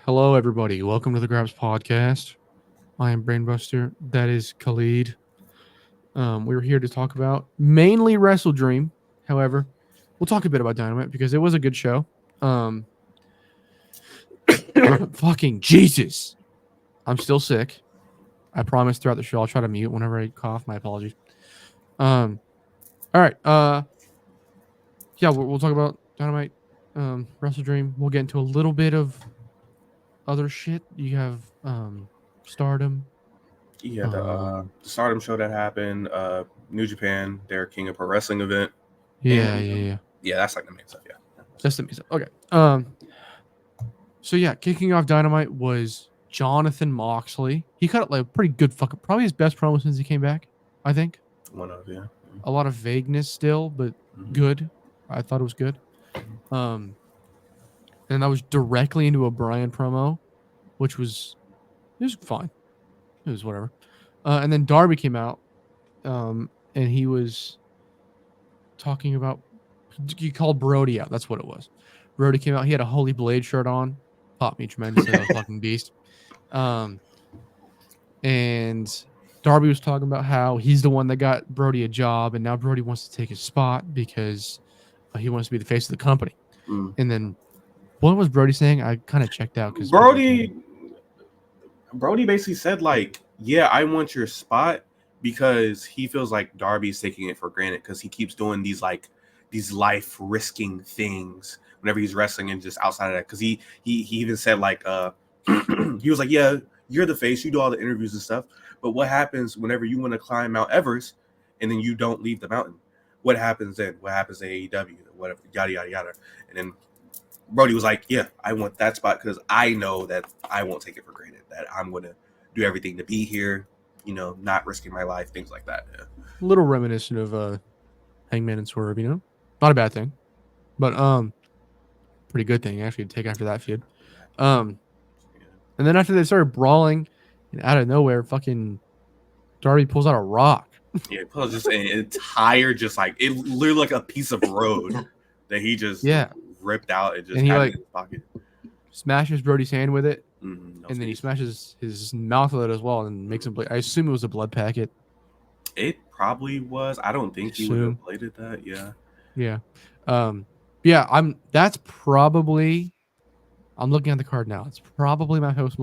Hello, everybody. Welcome to the Graps podcast. I am Brainbuster. That is Khalid. We're here to talk about mainly WrestleDream. However, we'll talk a bit about Dynamite because it was a good show. Fucking Jesus. I'm still sick. I promise throughout the show I'll try to mute whenever I cough. My apologies. All right. Yeah, we'll talk about Dynamite, WrestleDream. We'll get into a little bit of other shit. You have Stardom. Yeah, the Stardom show that happened, New Japan, their King of Pro Wrestling event. Yeah. That's like the main stuff. Yeah, That's the main stuff. Okay. So yeah, kicking off Dynamite was Jonathan Moxley. He cut it like a pretty good fucking, probably his best promo since he came back. I think one of a lot of vagueness still, but good. I thought it was good. And that was directly into a Bryan promo, which was fine. It was whatever. And then Darby came out, and he was talking about, he called Brody out. That's what it was. Brody came out. He had a Holy Blade shirt on. Popped me tremendously. That was fucking beast. And Darby was talking about how he's the one that got Brody a job, and now Brody wants to take his spot because he wants to be the face of the company. And then what was Brody saying? I kind of checked out because Brody basically said like, "Yeah, I want your spot," because he feels like Darby's taking it for granted because he keeps doing these life risking things whenever he's wrestling and just outside of that. Because he even said like he was like, "Yeah, you're the face, you do all the interviews and stuff, but what happens whenever you want to climb Mount Everest and then you don't leave the mountain? What happens then? What happens to AEW? Whatever, yada yada yada." And then Brody was like, "Yeah, I want that spot because I know that I won't take it for granted, that I'm going to do everything to be here, not risking my life, things like that." Yeah. A little reminiscent of Hangman and Swerve, not a bad thing, but pretty good thing actually to take after that feud. And then after they started brawling, and out of nowhere, fucking Darby pulls out a rock. Yeah, it was just an entire, just like it literally like a piece of road that he just ripped out and just had it in his pocket. Smashes Brody's hand with it, and then he smashes his mouth with it as well, and makes him bleed. I assume it was a blood packet. It probably was. I don't think he would have bladed that. Yeah. That's probably. I'm looking at the card now. It's probably my most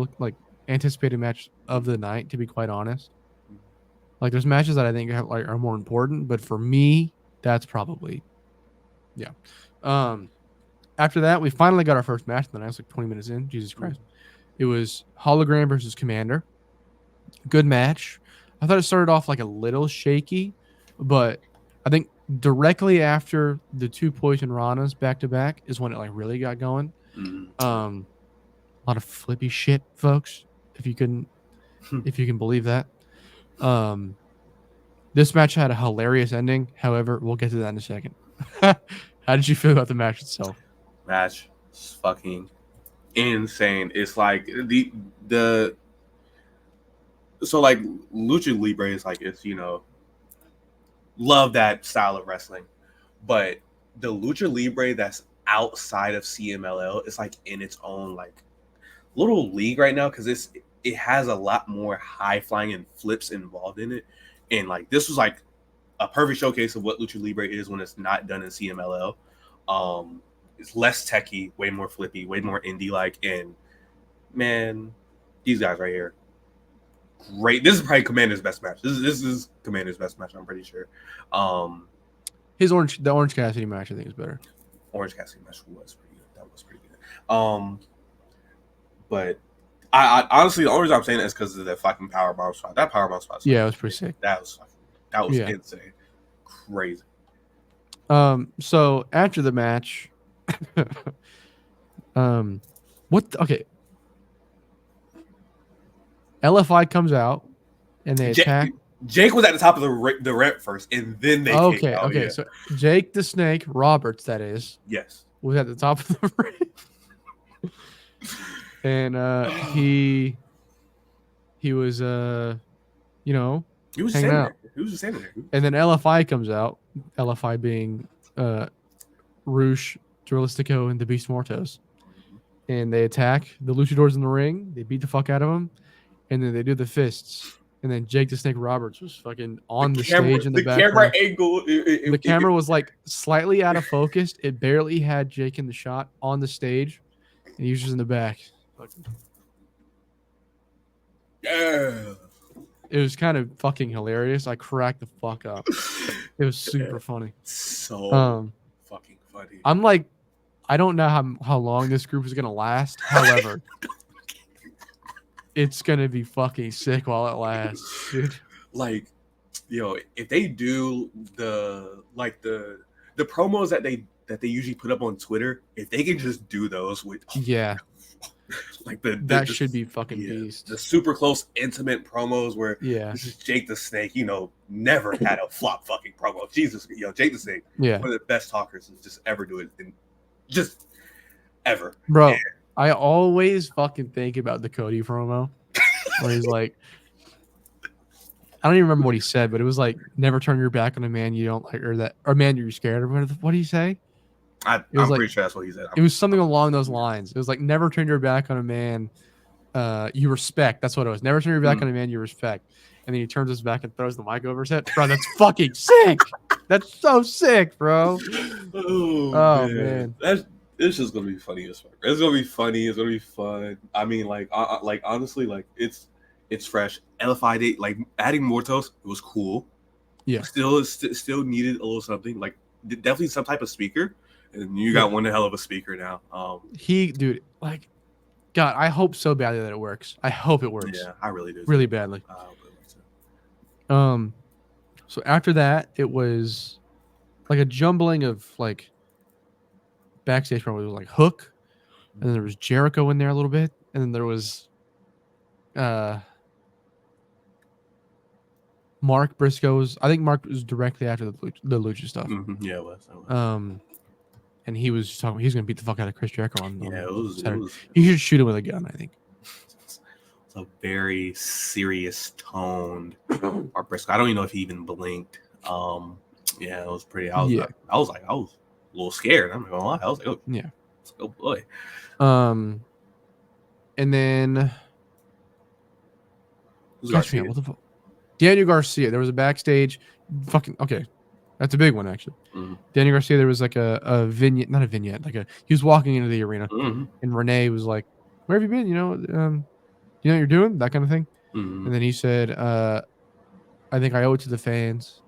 anticipated match of the night, to be quite honest. Like, there's matches that I think are more important, but for me, that's probably, yeah. After that, we finally got our first match of the night. It was like 20 minutes in. Jesus Christ. It was Hologram versus Commander. Good match. I thought it started off like a little shaky, but I think directly after the two Poison Ranas back to back is when it like really got going. A lot of flippy shit, folks. If you can believe that. This match had a hilarious ending. However, we'll get to that in a second. How did you feel about the match itself? Match is fucking insane. It's like so like Lucha Libre is like, it's love that style of wrestling, but the Lucha Libre that's outside of CMLL is like in its own like little league right now because it has a lot more high flying and flips involved in it, and like this was like a perfect showcase of what Lucha Libre is when it's not done in CMLL. It's less techie, way more flippy, way more indie like, and man, these guys right here, great. This is probably Commander's best match. This is Commander's best match, I'm pretty sure. The Orange Cassidy match I think is better. Orange Cassidy match was pretty good. That was pretty good. But I honestly, the only reason I'm saying that is because of the fucking powerbomb spot. That powerbomb spot. Yeah, it was pretty sick. That was insane, crazy. So after the match, LFI comes out and they attack. Jake was at the top of the ramp first, and then they came out. Okay. So Jake the Snake Roberts, that is, yes, was at the top of the ramp, and he was he was hanging out. He was just standing there. And then LFI comes out. LFI being Roosh, Drilistico, and the Beast Mortos. and they attack the luchadors in the ring. They beat the fuck out of them, and then they do the fists. And then Jake the Snake Roberts was fucking on the stage in the camera background. angle. The camera was like slightly out of focus. It barely had Jake in the shot on the stage, and he was just in the back. Yeah. It was kind of fucking hilarious. I cracked the fuck up. It was super funny. So fucking funny. I'm like, I don't know how long this group is gonna last. However, it's gonna be fucking sick while it lasts, dude. Like, yo, if they do the promos that they usually put up on Twitter, if they can just do those with like that should be fucking beast. The super close intimate promos where this is Jake the Snake, never had a flop fucking promo. Jesus, Jake the Snake, one of the best talkers to just ever do it, and just ever, bro. And I always fucking think about the Cody promo where he's like, I don't even remember what he said, but it was like, never turn your back on a man you don't like, or man you're scared of. What did he say? I'm pretty sure that's what he said. It was something along those lines. It was like, never turn your back on a man you respect. That's what it was. Never turn your back on a man you respect. And then he turns his back and throws the mic over his head. Bro, that's fucking sick. That's so sick, bro. Oh man. It's just gonna be funny as fuck. It's gonna be funny. It's gonna be fun. I mean, like honestly, like it's fresh. LFI Day, like adding Mortos, it was cool. Yeah. Still needed a little something. Like definitely some type of speaker. And you got one hell of a speaker now. Dude, like, God, I hope so badly that it works. I hope it works. Yeah, I really do. Really badly. I hope it works. So after that, it was like a jumbling of like backstage promos. It was like Hook, and then there was Jericho in there a little bit, and then there was Mark Briscoe's. I think Mark was directly after the Lucha stuff. Yeah, it was. And he was talking. He's gonna beat the fuck out of Chris Jericho on. It was. He should shoot him with a gun. I think. It's a very serious toned Mark Briscoe. I don't even know if he even blinked. Yeah, it was pretty. I was a little scared. I'm not gonna lie. I was like, oh yeah, oh boy. And then Garcia. What the fuck? Daniel Garcia. There was a backstage. Fucking okay. That's a big one, actually. Daniel Garcia, there was like a vignette, not a vignette, he was walking into the arena, and Renee was like, "Where have you been? You know what you're doing?" That kind of thing. And then he said, "I think I owe it to the fans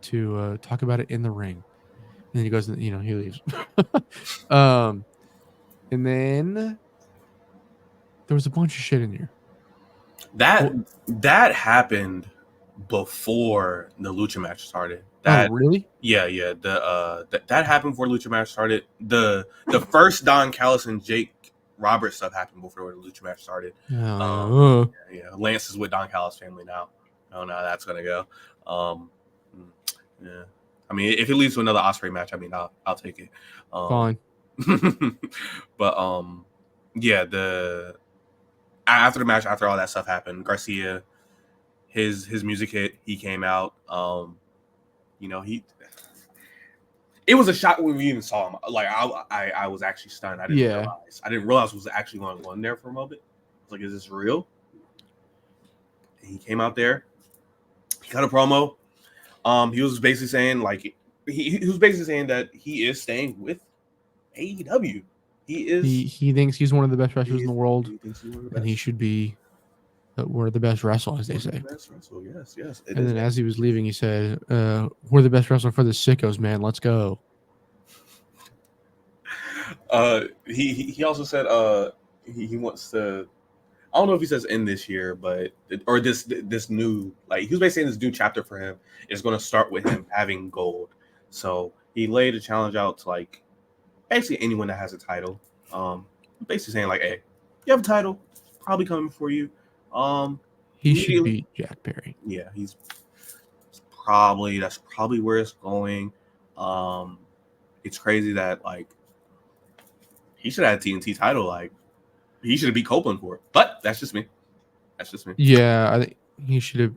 to talk about it in the ring." And then he goes, he leaves. And then there was a bunch of shit in here. That happened before the Lucha match started. Really? Yeah. That happened before the Lucha match started. The first Don Callis and Jake Roberts stuff happened before the Lucha match started. Yeah. Lance is with Don Callis' family now. I don't know how that's gonna go. Yeah. I mean, if it leads to another Ospreay match, I mean, I'll take it. Fine. But yeah. After the match, after all that stuff happened, Garcia, his music hit. He came out. It was a shock when we even saw him. Like I was actually stunned. I didn't realize it was actually going on there for a moment. I was like, is this real? And he came out there. He cut a promo. He was basically saying that he is staying with AEW. He thinks he's one of the best wrestlers in the world, and he should be we're the best wrestler, as they say. Yes. And then as he was leaving, he said, "We're the best wrestler for the sickos, man. Let's go." He also said he wants to. I don't know if he says end this year, or this new, like, he was basically saying this new chapter for him is going to start with him having gold. So he laid a challenge out to like basically anyone that has a title. Basically saying like, hey, you have a title, probably coming for you. He should beat Jack Perry. Yeah, that's probably where it's going. It's crazy that like he should have a TNT title. Like he should have beat Copeland for it. But that's just me. Yeah, I think he should have.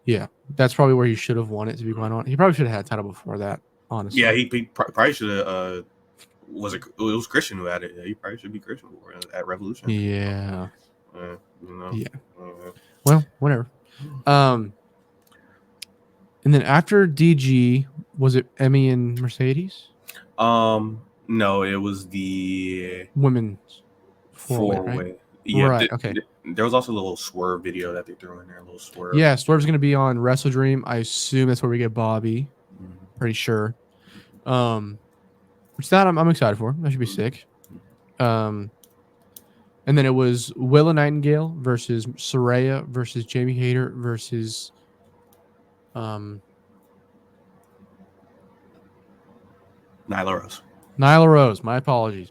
Yeah, that's probably where he should have won it. To be quite honest, he probably should have had a title before that. Honestly, yeah, he probably should have was it? It was Christian who had it. Yeah, you probably should be Christian at Revolution. Yeah. You know. Yeah. Well, whatever. And then after DG, was it Emmy and Mercedes? No, it was the Women's four-way, right? four-way. Yeah, Right. Okay. there was also a little swerve video that they threw in there. A little swerve. Yeah, Swerve's gonna be on WrestleDream. I assume that's where we get Bobby. Pretty sure. Which that I'm excited for. That should be sick. And then it was Willow Nightingale versus Saraya versus Jamie Hayter versus Nyla Rose. Nyla Rose. My apologies.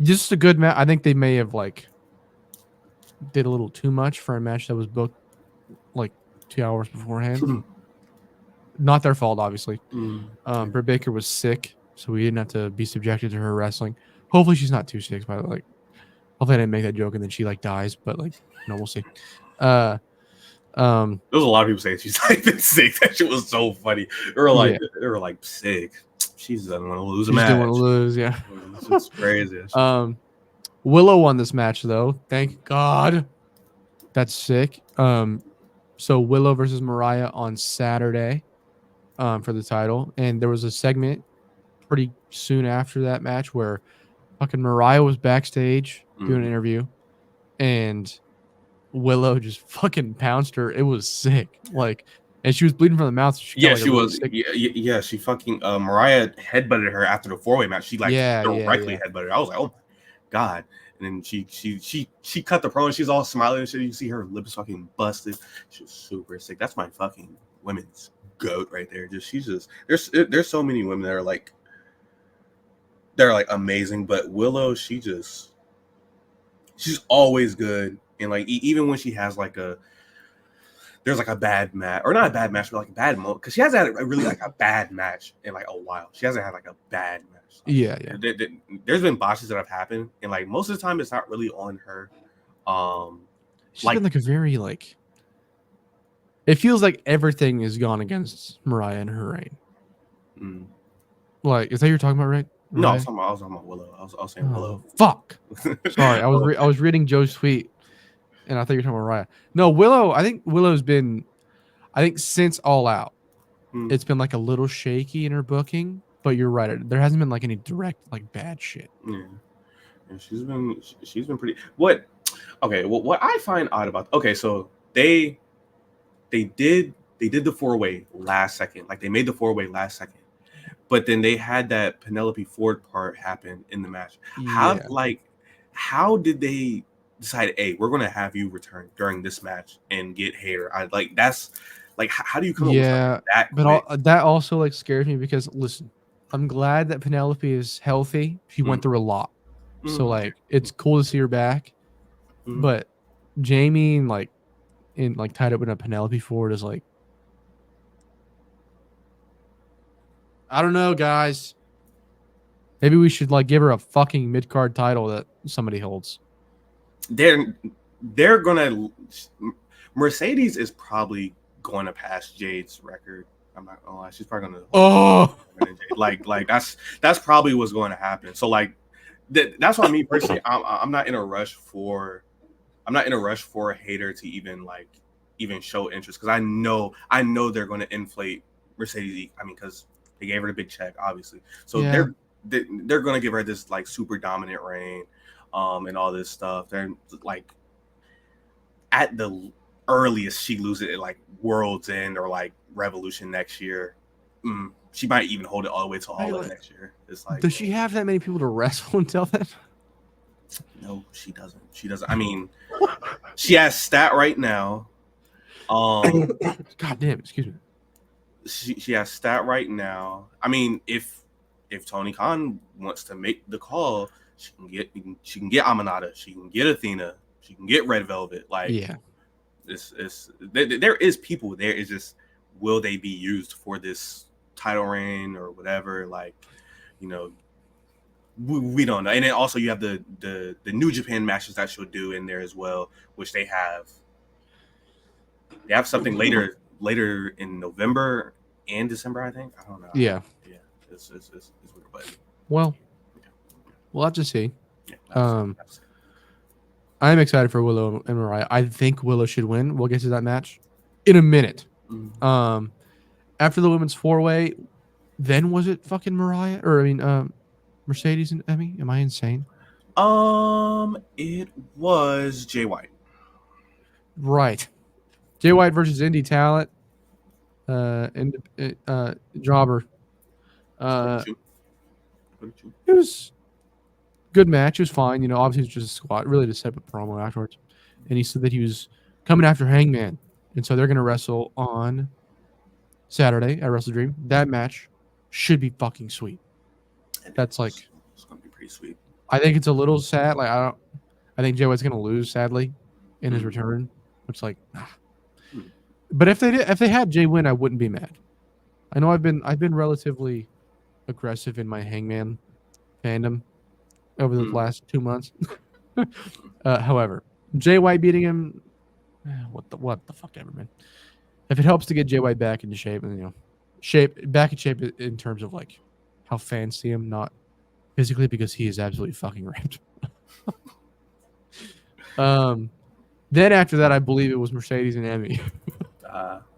Just a good match. I think they may have did a little too much for a match that was booked 2 hours beforehand. Not their fault, obviously. Britt Baker was sick, so we didn't have to be subjected to her wrestling. Hopefully she's not too sick, by the way. Hopefully I didn't make that joke and then she dies, but we'll see. There was a lot of people saying she's been sick. That shit was so funny. They were sick. She doesn't want to lose a match. She doesn't want to lose, yeah. It's crazy. Willow won this match though. Thank God. That's sick. So Willow versus Mariah on Saturday, for the title, and there was a segment pretty soon after that match where fucking Mariah was backstage doing an interview, and Willow just fucking pounced her. It was sick. And she was bleeding from the mouth. So she was. Yeah, she fucking Mariah headbutted her after the four-way match. She directly headbutted her. I was like, oh my God. And then she cut the promo and she's all smiling and shit. You see her lips fucking busted. She's super sick. That's my fucking women's goat right there. There's so many women that are they're amazing, but Willow, she's always good. And even when she has there's a bad match, or not a bad match, but a bad moment, because she hasn't had a bad match in a while. She hasn't had a bad match. There's been botches that have happened, and most of the time it's not really on her. She's been a very it feels like everything is gone against Mariah and her reign. Is that you're talking about, right? No, I was talking about Willow. I was saying Willow. Fuck. Sorry, I was reading Joe's tweet, and I thought you were talking about Mariah. No, Willow. I think Willow's been, since All Out, it's been a little shaky in her booking. But you're right. There hasn't been any direct bad shit. Yeah, she's been pretty. What I find odd about so they did the four-way last second. They made the four-way last second. But then they had that Penelope Ford part happen in the match. How did they decide, hey, we're gonna have you return during this match and get Hayter? That's how do you come up with that? But that also scares me because listen, I'm glad that Penelope is healthy. She went through a lot. So it's cool to see her back. But Jamie tied up in a Penelope Ford is I don't know, guys. Maybe we should give her a fucking mid-card title that somebody holds. They're gonna Mercedes is probably going to pass Jade's record. I'm not gonna lie, she's probably gonna that's probably what's going to happen. So that's why me personally, I'm not in a rush for a Hayter to even show interest, because I know they're going to inflate Mercedes. Because they gave her the big check, obviously. So they're going to give her this super dominant reign, and all this stuff. They're at the earliest she loses it World's End or Revolution next year. She might even hold it all the way to All In next year. It's does she have that many people to wrestle until then? No, she doesn't. She has stat right now. God damn, excuse me. She has stat right now. If Tony Khan wants to make the call, she can get Aminata, she can get Athena, she can get Red Velvet. There is people there. It's just, will they be used for this title reign or whatever? We don't know. And then also you have the New Japan matches that she'll do in there as well, which they have something later in November and December, I think. I don't know. Yeah. is weird, but Well, yeah, we'll have to see. yeah, Um, absolutely. I'm excited for Willow and Mariah. I think Willow should win. We'll get to that match in a minute. Mhm. After the women's 4-way, then was it fucking Mariah or Mercedes and Emmy? Am I insane? It was Jay White. Right. Jay White versus Indie Talent. And Jobber. Uh, 22. 22. it was good match. It was fine. Obviously it was just a squat. Really just set up a promo afterwards. And he said that he was coming after Hangman. And so they're going to wrestle on Saturday at WrestleDream. That match should be fucking sweet. And That's like, it's gonna be pretty sweet. I think it's a little sad. Like, I think Jay White's going to lose, sadly, in his return. Which, like, Mm. but if they had Jay win, I wouldn't be mad. I know I've been relatively aggressive in my Hangman fandom over the last 2 months. However, Jay White beating him, what the fuck ever, man. If it helps to get Jay White back into shape, and back in shape in terms of like how fans see him, not physically, because he is absolutely fucking ripped. Then after that, I believe it was Mercedes and Emmy.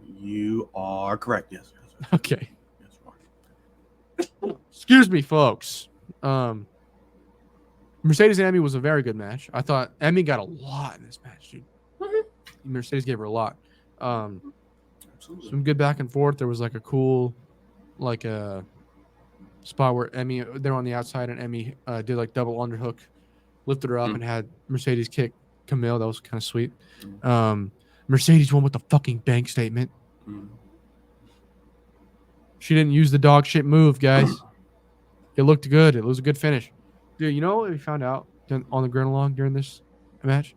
You are correct. Yes. Okay. Yes, you are. Excuse me, folks. Mercedes and Emmy was a very good match. I thought Emmy got a lot in this match, dude. Mercedes gave her a lot. Absolutely. Some good back and forth. There was like a cool, like a spot where Emmy, they're on the outside, and Emmy did like double underhook, lifted her up, and had Mercedes kick Camille. That was kind of sweet. Mercedes won with the fucking bank statement. She didn't use the dog shit move, guys. It looked good. It was a good finish. Dude, you know what we found out on the Grin Along during this match?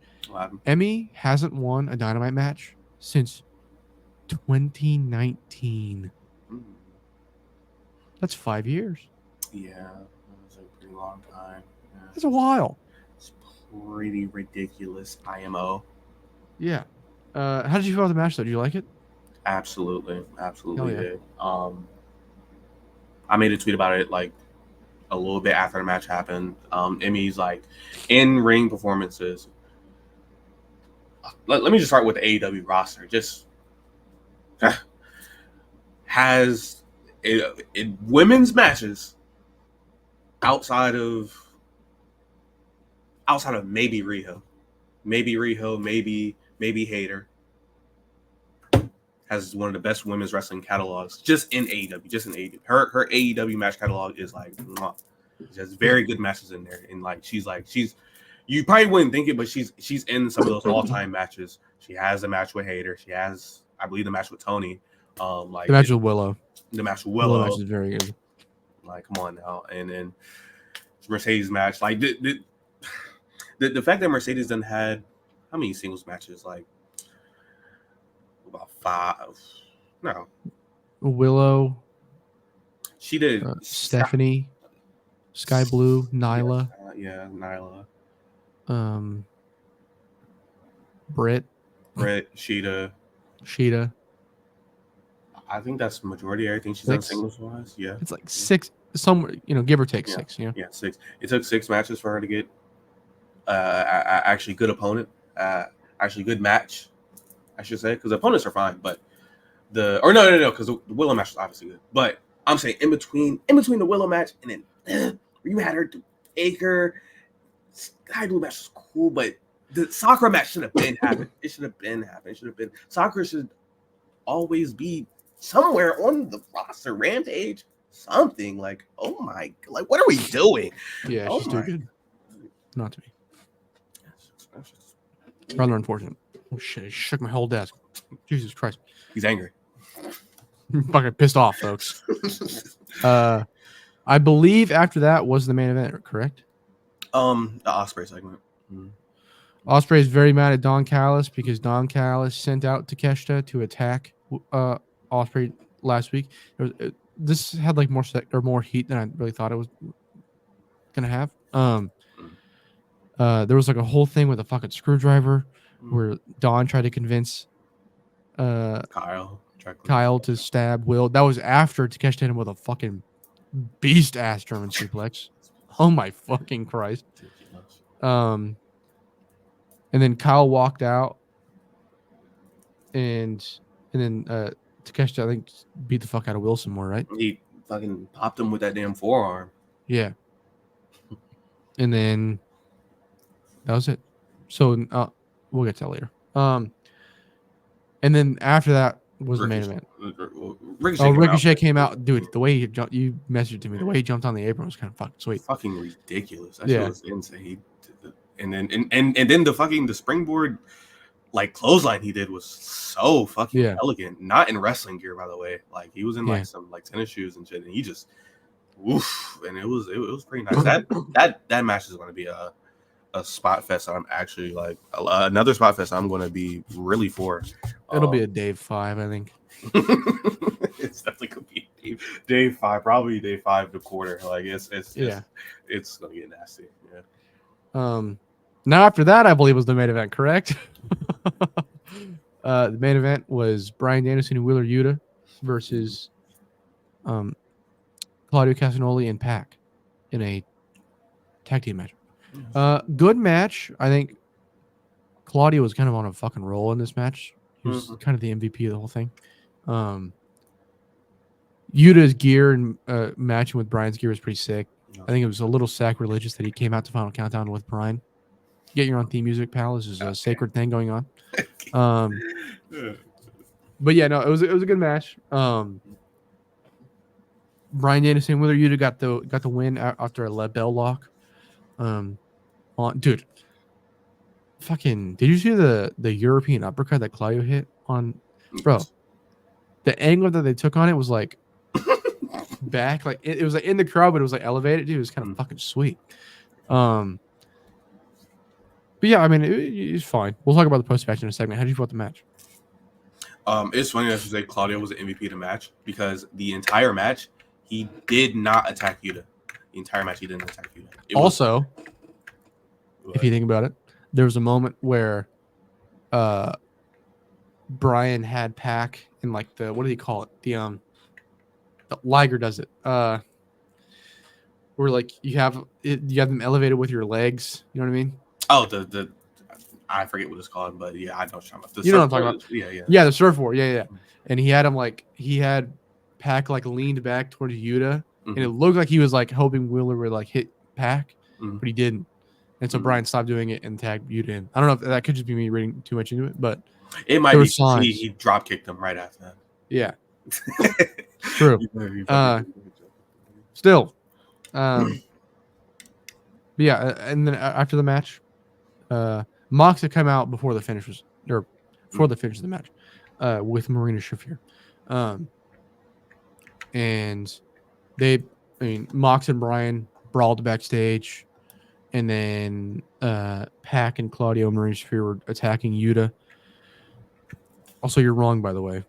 Emmy hasn't won a Dynamite match since 2019. That's 5 years. Yeah, that's a pretty long time. Yeah. That's a while. It's pretty ridiculous. IMO. Yeah. How did you feel about the match, though? Did you like it? Absolutely Yeah. did. I made a tweet about it like a little bit after the match happened. Emmy's like in-ring performances. Let me just start with the AEW roster. Just has it women's matches outside of maybe Riho, maybe Hayter, has one of the best women's wrestling catalogs just in AEW. Her AEW match catalog is like, mwah. She has very good matches in there, and like she's you probably wouldn't think it, but she's in some of those all-time matches. She has a match with Hayter. She has, I believe, the match with Tony. The match with Willow. The match with Willow. Match is very good. Like, come on now. And then Mercedes match. Like the fact that Mercedes done had how many singles matches? Like about 5. No. Willow. She did Stephanie. Sky Blue. Nyla. Yeah, Nyla. Britt. Sheeta. I think that's the majority of everything she's done singles wise. Yeah. It's like 6, somewhere, give or take 6. Yeah, 6. It took 6 matches for her to get actually good opponent. Actually good match, I should say, because opponents are fine, but no, because the Willow match was obviously good. But I'm saying in between the Willow match and then you had her do Acre. Sky Blue match was cool, but the Sakura match should have been happening. It should have been Sakura should always be somewhere on the roster. Rampage, something like, oh my, like what are we doing? Yeah, she's too good. Not to me. It's rather unfortunate. Oh shit! I shook my whole desk. Jesus Christ! He's angry. Fucking pissed off, folks. I believe after that was the main event, correct? The Ospreay segment. Ospreay is very mad at Don Callis because Don Callis sent out Takeshita to attack Ospreay last week. This had like more heat than I really thought it was gonna have. There was like a whole thing with a fucking screwdriver where Don tried to convince Kyle to stab Will. That was after Takeshita hit him with a fucking beast ass German suplex. Oh my fucking Christ. And then Kyle walked out, and then Takeshita, I think, beat the fuck out of Wilson more, right? He fucking popped him with that damn forearm. Yeah. And then that was it. So we'll get to that later. And then after that was the main event. Ricochet came out. Dude, the way he jumped, you messaged it to me. The way he jumped on the apron was kind of fucking sweet. Fucking ridiculous. That shit was insane. And then the springboard like clothesline he did was so fucking elegant. Not in wrestling gear, by the way. Like he was in like some like tennis shoes and shit, and he just woof, and it was pretty nice. That match is going to be a spot fest. I'm actually like another spot fest. I'm going to be really for. It'll be a day 5, I think. It's definitely gonna be day 5, probably day 5 to quarter. Like it's gonna get nasty. Yeah. Now after that, I believe was the main event, correct? The main event was Bryan Danielson and Wheeler Yuta versus Claudio Castagnoli and Pac in a tag team match. Good match. I think Claudio was kind of on a fucking roll in this match. He was kind of the MVP of the whole thing. Yuta's gear and matching with Bryan's gear was pretty sick. I think it was a little sacrilegious that he came out to Final Countdown with Bryan. Get your own theme music, pal. This is a sacred thing going on. But yeah, no, it was a good match. Bryan Danielson, Wheeler Yuta got the win after a bell lock. Dude, fucking, did you see the European uppercut that Claudio hit on? Bro, the angle that they took on it was like back, like it was like in the crowd, but it was like elevated. Dude, it was kind of fucking sweet. But yeah, I mean, it's fine. We'll talk about the post-match in a segment. How did you feel about the match? It's funny that you say Claudio was the MVP of the match because the entire match he did not attack Yuta. The entire match he didn't attack Yuta. Also, if you think about it, there was a moment where Bryan had Pac in like the, what do you call it? The Liger does it. Where like you have them elevated with your legs. You know what I mean? Oh, the I forget what it's called, but yeah, I know what you're talking about. You know what I'm talking about? Yeah, the surfboard. Yeah. And he had him like Pac like leaned back towards Yuta, and it looked like he was like hoping Wheeler would like hit Pac, but he didn't. And so Bryan stopped doing it and tagged Yuta in. I don't know if that could just be me reading too much into it, but it might be. He drop kicked him right after that. Yeah, true. Still, but yeah, and then after the match, Mox had come out before the finish was, or before the finish of the match, with Marina Shafir, and Mox and Bryan brawled backstage, and then Pac and Claudio and Marina Shafir were attacking Yuta. Also, you're wrong, by the way.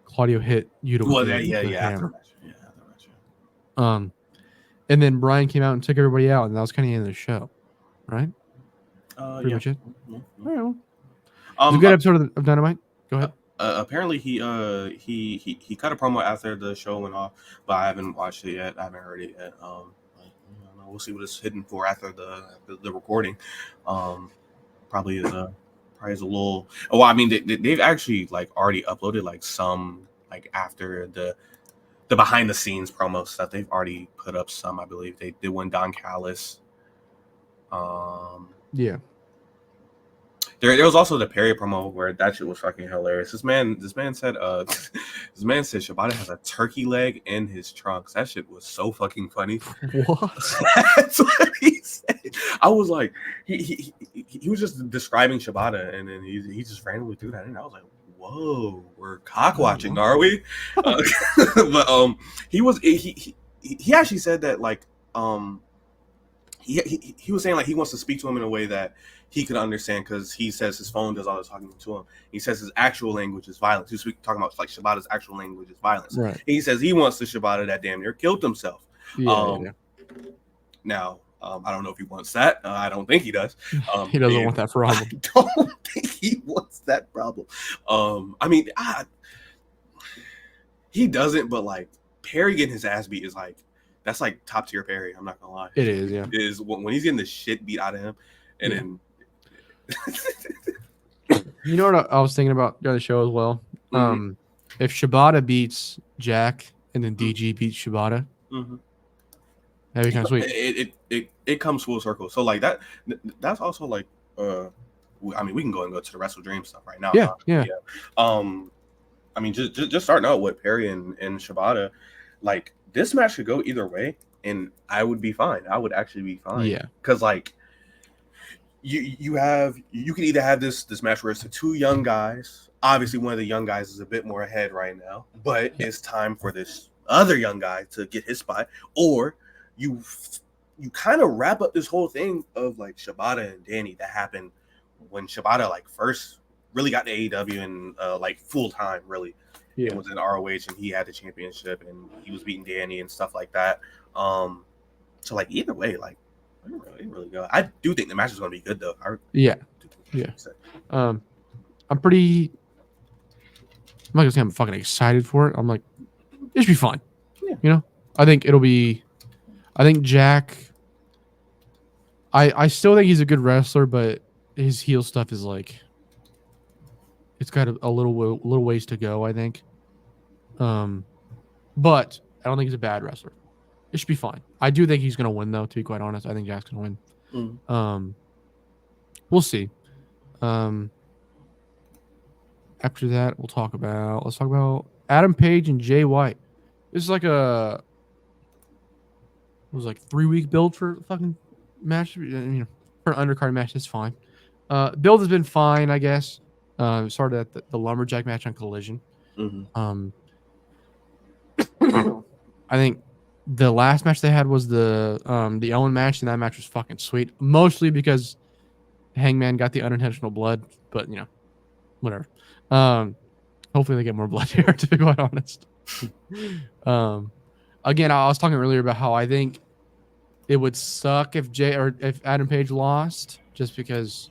Claudio hit Yuta. Well, after the match. And then Bryan came out and took everybody out, and that was kind of the end of the show, right? Pretty much it. Yeah. All right, well. It was a good episode of Dynamite. Go ahead. Apparently, he cut a promo after the show went off, but I haven't watched it yet. I haven't heard it yet. We'll see what it's hidden for after the recording. Probably is a little. Well, I mean, they've actually like already uploaded like some like after the behind the scenes promo stuff. They've already put up some. I believe they did one Don Callis. Yeah. There was also the Perry promo where that shit was fucking hilarious. This man said Shibata has a turkey leg in his trunks. That shit was so fucking funny. What? That's what he said. I was like, he was just describing Shibata, and then he just randomly threw that in. I was like, whoa, we're cock watching, are we? But he actually said that like he was saying like he wants to speak to him in a way that he could understand, because he says his phone does all the talking to him. He says his actual language is violence. He's talking about like Shibata's actual language is violence. Right. He says he wants the Shibata that damn near killed himself. Yeah. Now, I don't know if he wants that. I don't think he does. He doesn't want that problem. I don't think he wants that problem. I mean, he doesn't, but like Perry getting his ass beat is like that's like top tier Perry. I'm not gonna lie. It is, yeah. It is when he's getting the shit beat out of him, and then. You know what I was thinking about during the show as well? If Shibata beats Jack and then DG beats Shibata, that'd be kind of sweet. It comes full circle. So like that's also like I mean we can go and go to the WrestleDream stuff right now. Yeah. I mean just starting out with Perry and Shibata, like this match could go either way, and I would be fine. I would actually be fine. Yeah, because like. You can either have this match where it's the two young guys. Obviously, one of the young guys is a bit more ahead right now, but it's time for this other young guy to get his spot, or you kind of wrap up this whole thing of like Shibata and Danny that happened when Shibata like first really got to AEW and like full time really. It was in ROH and he had the championship and he was beating Danny and stuff like that. So like either way, like. Really good. I do think the match is going to be good, though. Yeah. I'm pretty. I'm not gonna say I'm fucking excited for it. I'm like, it should be fun. Yeah. You know, I think it'll be. I think Jack. I still think he's a good wrestler, but his heel stuff is like. It's got a little ways to go, I think. But I don't think he's a bad wrestler. It should be fine. I do think he's going to win, though, to be quite honest. I think Jack's going to win. We'll see. After that, let's talk about Adam Page and Jay White. This is like it was like 3-week build for fucking match. You know, for an undercard match, it's fine. Build has been fine, I guess. Started at the lumberjack match on Collision. I think the last match they had was the Owen match, and that match was fucking sweet. Mostly because Hangman got the unintentional blood, but you know, whatever. Hopefully they get more blood here, to be quite honest. Again, I was talking earlier about how I think it would suck if Adam Page lost, just because,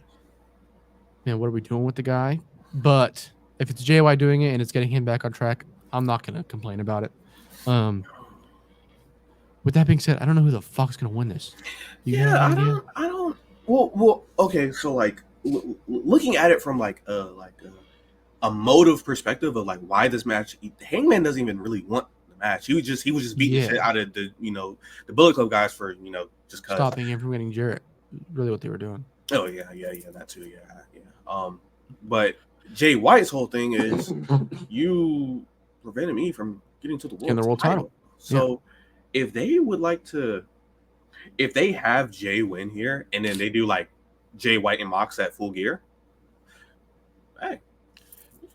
you know, what are we doing with the guy? But if it's JY doing it and it's getting him back on track, I'm not gonna complain about it. With that being said, I don't know who the fuck is gonna win this. I don't. Well. Okay. So like, looking at it from like a motive perspective of like why this match, Hangman doesn't even really want the match. He was just beating shit out of the the Bullet Club guys for just stopping him from getting Jarrett. Really, what they were doing. Oh yeah, that too. Yeah. But Jay White's whole thing is you prevented me from getting to the world title. So. If they would like to, if they have Jay win here and then they do like Jay White and Mox at Full Gear, hey,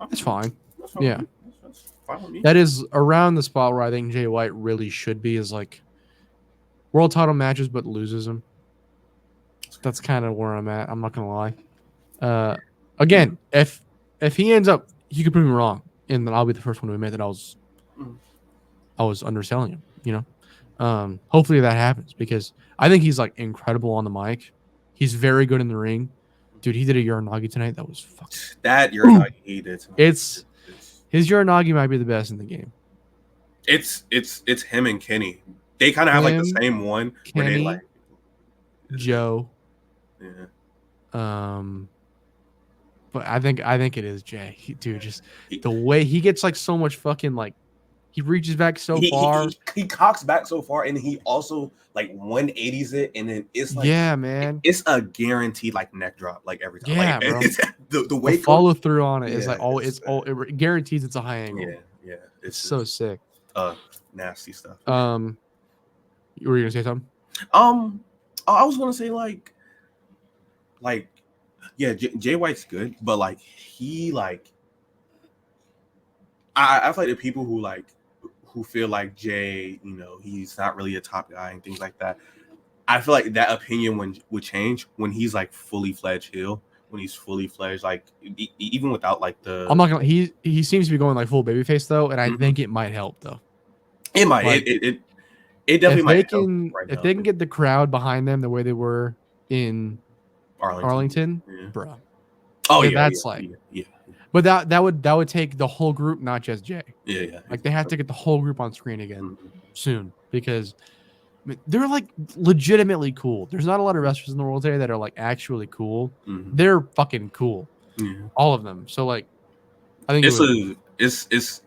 that's fine. Yeah, that's fine with me. That is around the spot where I think Jay White really should be, is like world title matches, but loses them. That's kind of where I'm at. I'm not gonna lie. Again, if he ends up, he could prove me wrong, and then I'll be the first one to admit that I was underselling him. You know. Hopefully that happens, because I think he's like incredible on the mic. He's very good in the ring. Dude, he did a Uranagi tonight. That was fucking... That Uranagi he did tonight. His Uranagi might be the best in the game. It's him and Kenny. They kind of have like the same one. Kenny, where they like Joe. Yeah. But I think it is Jay. Dude, just the way he gets like so much fucking like, he reaches back so far. He cocks back so far, and he also like 180s it, and then it's like, yeah, man, it's a guaranteed like neck drop like every time. Yeah, like, bro. The way follow through on it is like it guarantees it's a high angle. Yeah, it's so sick. Nasty stuff. Were you gonna say something? I was gonna say like yeah, Jay White's good, but like he like I feel like the people who feel like Jay, he's not really a top guy and things like that. I feel like that opinion would change when he's like fully fledged heel, when he's fully fledged, like even without like the. I'm not gonna. He seems to be going like full babyface though, and I think it might help though. It might. Like, it definitely might help right if they can get the crowd behind them the way they were in Arlington, yeah. bro. Oh yeah, yeah, that's yeah. But that would take the whole group, not just Jay. Yeah. Like they have to get the whole group on screen again Mhm. soon because they're like legitimately cool. There's not a lot of wrestlers in the world today that are like actually cool. Mhm. They're fucking cool, Yeah. all of them. So like, I think It's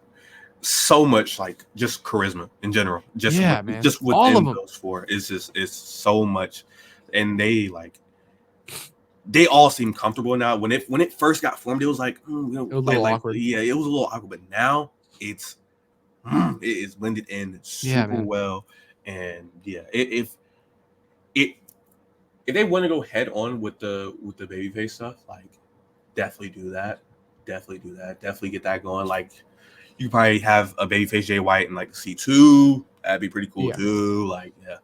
so much like just charisma in general. Yeah, man. Just All of within them. those four, it's so much, and they all seem comfortable now. When it first got formed, it was like, It was a little awkward. Yeah, it was a little awkward. But now it's it is blended in super man. well, and yeah, if they want to go head on with the babyface stuff, like definitely do that. Definitely get that going. Like you could probably have a babyface Jay White in like C2. That'd be pretty cool too. Like that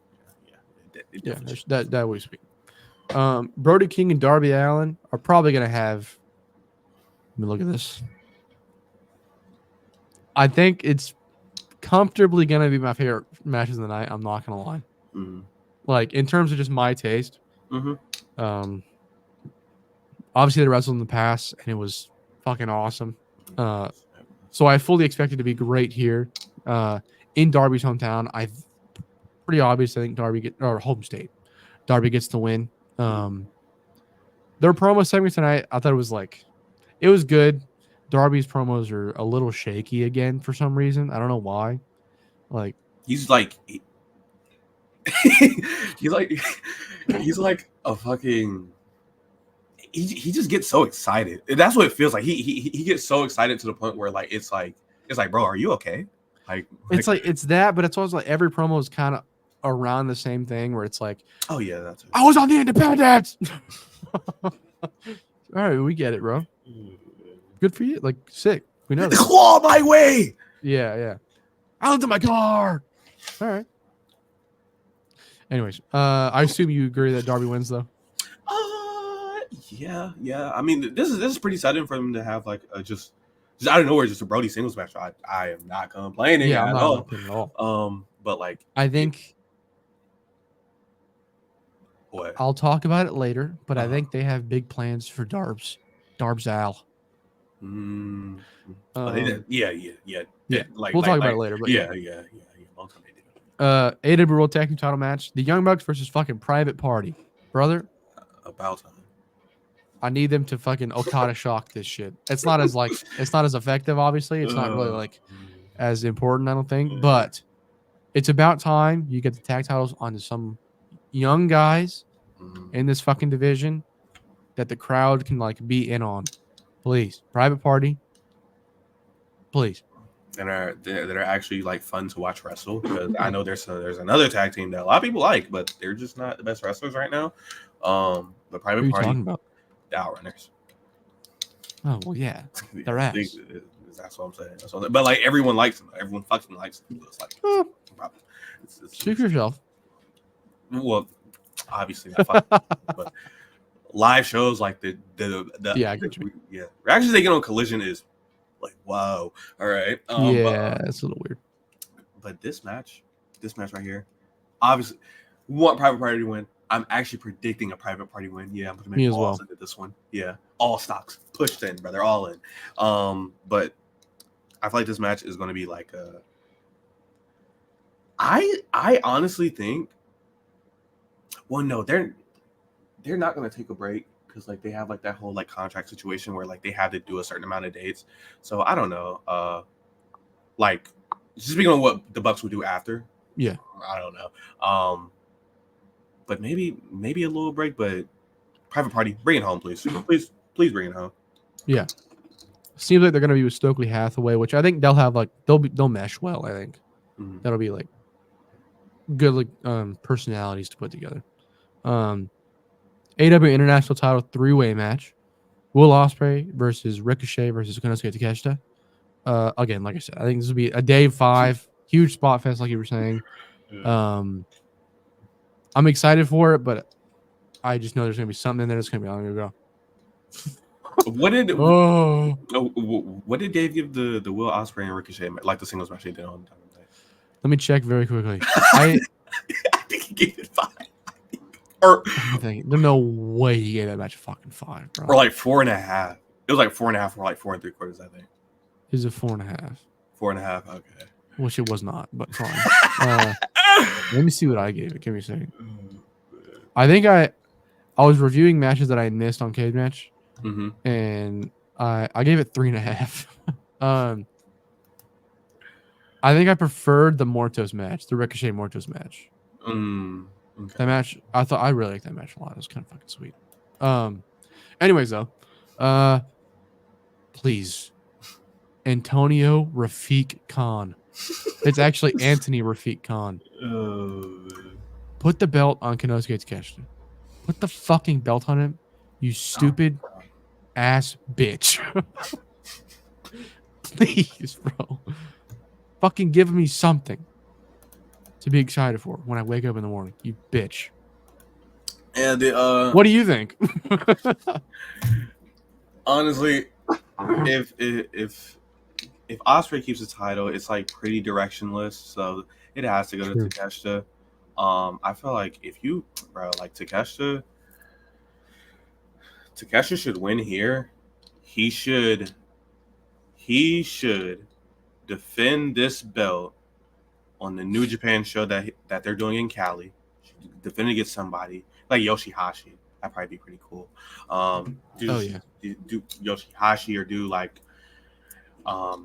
would be sweet. Brody King and Darby Allin are probably gonna have. Let me look at this. I think it's comfortably gonna be my favorite matches of the night. I'm not gonna lie. Mm-hmm. Like in terms of just my taste. Mm-hmm. Obviously they wrestled in the past and it was fucking awesome. So I fully expect it to be great here. In Darby's hometown, pretty obvious. I think or home state. Darby gets the win. Their promo segment tonight, I thought it was good. Darby's promos are a little shaky again for some reason. I don't know why. Like he's like he's like a fucking. He just gets so excited. That's what it feels like. He gets so excited to the point where like it's like, bro, are you okay? It's that, but it's also like every promo is kind of around the same thing where it's like, oh yeah, that's it. I was on the Independence. All right, we get it, bro. Good for you. Like sick. We know that. Claw my way. Yeah. I looked at my car. All right. Anyways, I assume you agree that Darby wins though. Yeah. I mean, this is pretty sudden for them to have like just out of nowhere, just a Brody singles match. I am not complaining at all. But like, I think what? I'll talk about it later, but I think they have big plans for Darb's Al. Yeah. Like, we'll talk about it later. But yeah. Long time they AEW do. World Tag Team Title match: the Young Bucks versus fucking Private Party, brother. About time. I need them to fucking Okada shock this shit. It's not as effective, obviously. It's not really like as important, I don't think. But it's about time you get the tag titles onto some young guys in this fucking division that the crowd can like be in on. Please, Private Party. Please. And that are actually like fun to watch wrestle, because I know there's another tag team that a lot of people like, but they're just not the best wrestlers right now. But Private What are you Party, talking about? the Outrunners. Oh well, yeah, they're ass. That's what I'm saying. But like everyone likes them. Everyone fucking likes them. It's like, speak for yourself. Well, obviously not fucking, but live shows like the I get you. Yeah, reactions they get on Collision is like, wow. All right. It's a little weird. But this match right here, obviously, we want Private Party to win. I'm actually predicting a Private Party win. Yeah, I'm gonna make balls into this one. Yeah, all stocks pushed in, brother, all in. But I feel like this match is gonna be like a. I honestly think. Well, no, they're not gonna take a break, because like they have like that whole like contract situation where like they have to do a certain amount of dates. So I don't know. Like just speaking on what the Bucks would do after. Yeah, I don't know. But maybe a little break. But Private Party, bring it home, please. Please bring it home. Yeah. Seems like they're gonna be with Stokely Hathaway, which I think they'll have like they'll mesh well. I think that'll be like good like personalities to put together. AEW International Title 3-way match: Will Ospreay versus Ricochet versus Konosuke Takeshita. Again, like I said, I think this will be a day 5, huge spot fest, like you were saying. I'm excited for it, but I just know there's gonna be something in there that's gonna be. I'm gonna go. What did Dave give the Will Ospreay and Ricochet, like the singles match they did on the time? Let me check very quickly. I think he gave it 5. Or there's no way he gave that match a fucking 5, bro. Or like 4.5. It was like 4.5 or like 4 3/4, I think. Is it 4.5? 4.5. Okay. Which it was not, but fine. Let me see what I gave it. Give me a second. I think I was reviewing matches that I missed on Cage Match, and I gave it 3.5. I think I preferred the Mortos match, the Ricochet Mortos match. Okay. That match, I really liked that match a lot. It was kind of fucking sweet. Anyways though, please, Antonio Rafiq Khan. It's actually Anthony Rafiq Khan. Put the belt on Konosuke Takeshita. Put the fucking belt on him, you stupid ass bitch. Please, bro. Fucking give me something to be excited for when I wake up in the morning, you bitch. And what do you think? Honestly, if Osprey keeps the title, it's like pretty directionless, so it has to go to Takeshita. I feel like if you, bro, like Takeshita should win here. He should defend this belt on the New Japan show that they're doing in Cali. Defend against somebody like Yoshihashi. That'd probably be pretty cool. Do Yoshihashi or do like I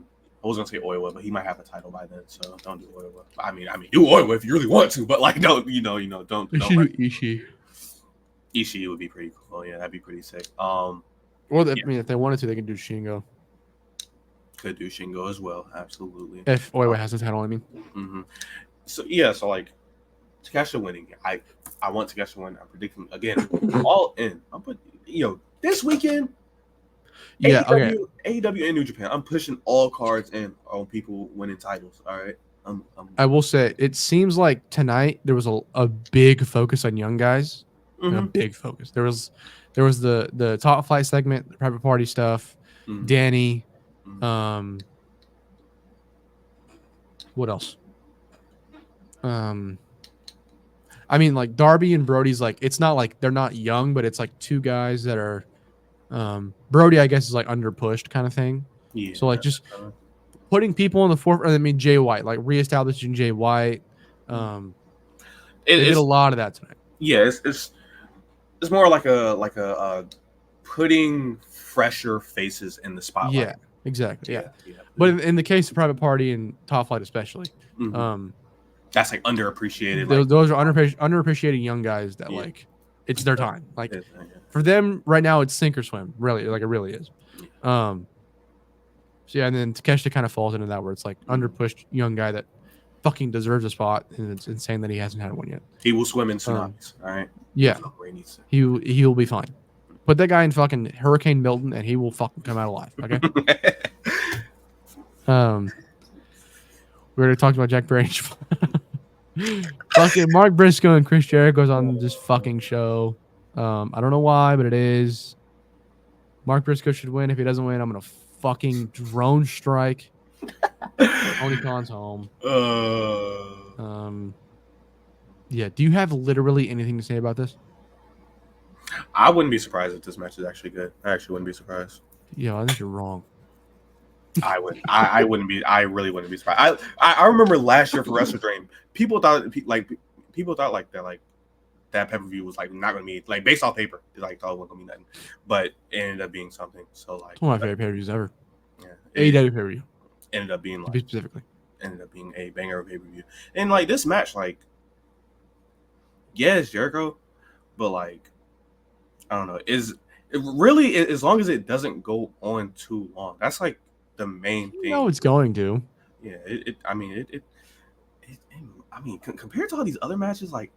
was gonna say Oiwa, but he might have a title by then, so don't do Oiwa. I mean, do Oiwa if you really want to, but like, don't. Ishii. Ishii would be pretty cool. Yeah, that'd be pretty sick. I mean, if they wanted to, they can do Shingo. Could do Shingo as well, absolutely. If Oiwa has a title, I mean. So like Takeshita winning. I want Takeshita to win. I'm predicting again, all in. I'm putting this weekend. Yeah, AEW and New Japan. I'm pushing all cards in on people winning titles. All right. I will say it seems like tonight there was a big focus on young guys. A big focus. There was the Top Flight segment, the private party stuff, Danny. What else? I mean, like Darby and Brody's like, it's not like they're not young, but it's like two guys that are Brody, I guess, is like under pushed kind of thing. Yeah. So like just putting people on the forefront. I mean, Jay White, like reestablishing Jay White. They did a lot of that tonight. Yeah, it's more like a putting fresher faces in the spotlight. Yeah, exactly. Yeah. But in the case of Private Party and Top Flight especially, that's like underappreciated. Those are underappreciated young guys that like it's their time. Like for them right now, it's sink or swim. Really, like it really is. So yeah, and then Takeshita kind of falls into that where it's like underpushed young guy that fucking deserves a spot, and it's insane that he hasn't had one yet. He will swim in tsunamis. All right. Yeah, he will be fine. Put that guy in fucking Hurricane Milton, and he will fucking come out alive. Okay. We already talked about Jack Branch. Fucking Mark Briscoe and Chris Jericho's on this fucking show. I don't know why, but it is. Mark Briscoe should win. If he doesn't win, I'm gonna fucking drone strike. Tony Khan's home. Yeah. Do you have literally anything to say about this? I wouldn't be surprised if this match is actually good. I actually wouldn't be surprised. Yeah, I think you're wrong. I would. I wouldn't be. I really wouldn't be surprised. I remember last year for WrestleDream, people thought that pay-per-view was like not gonna be like based off paper. Like thought it wasn't gonna be nothing, but it ended up being something. So like one of my favorite pay-per-views ever. Yeah, AEW pay-per-view ended up being like specifically ended up being a banger of pay-per-view. And like this match, like it's Jericho, but like I don't know, is it really as long as it doesn't go on too long. That's like the main thing. No, it's going to. Yeah, I mean, compared to all these other matches, like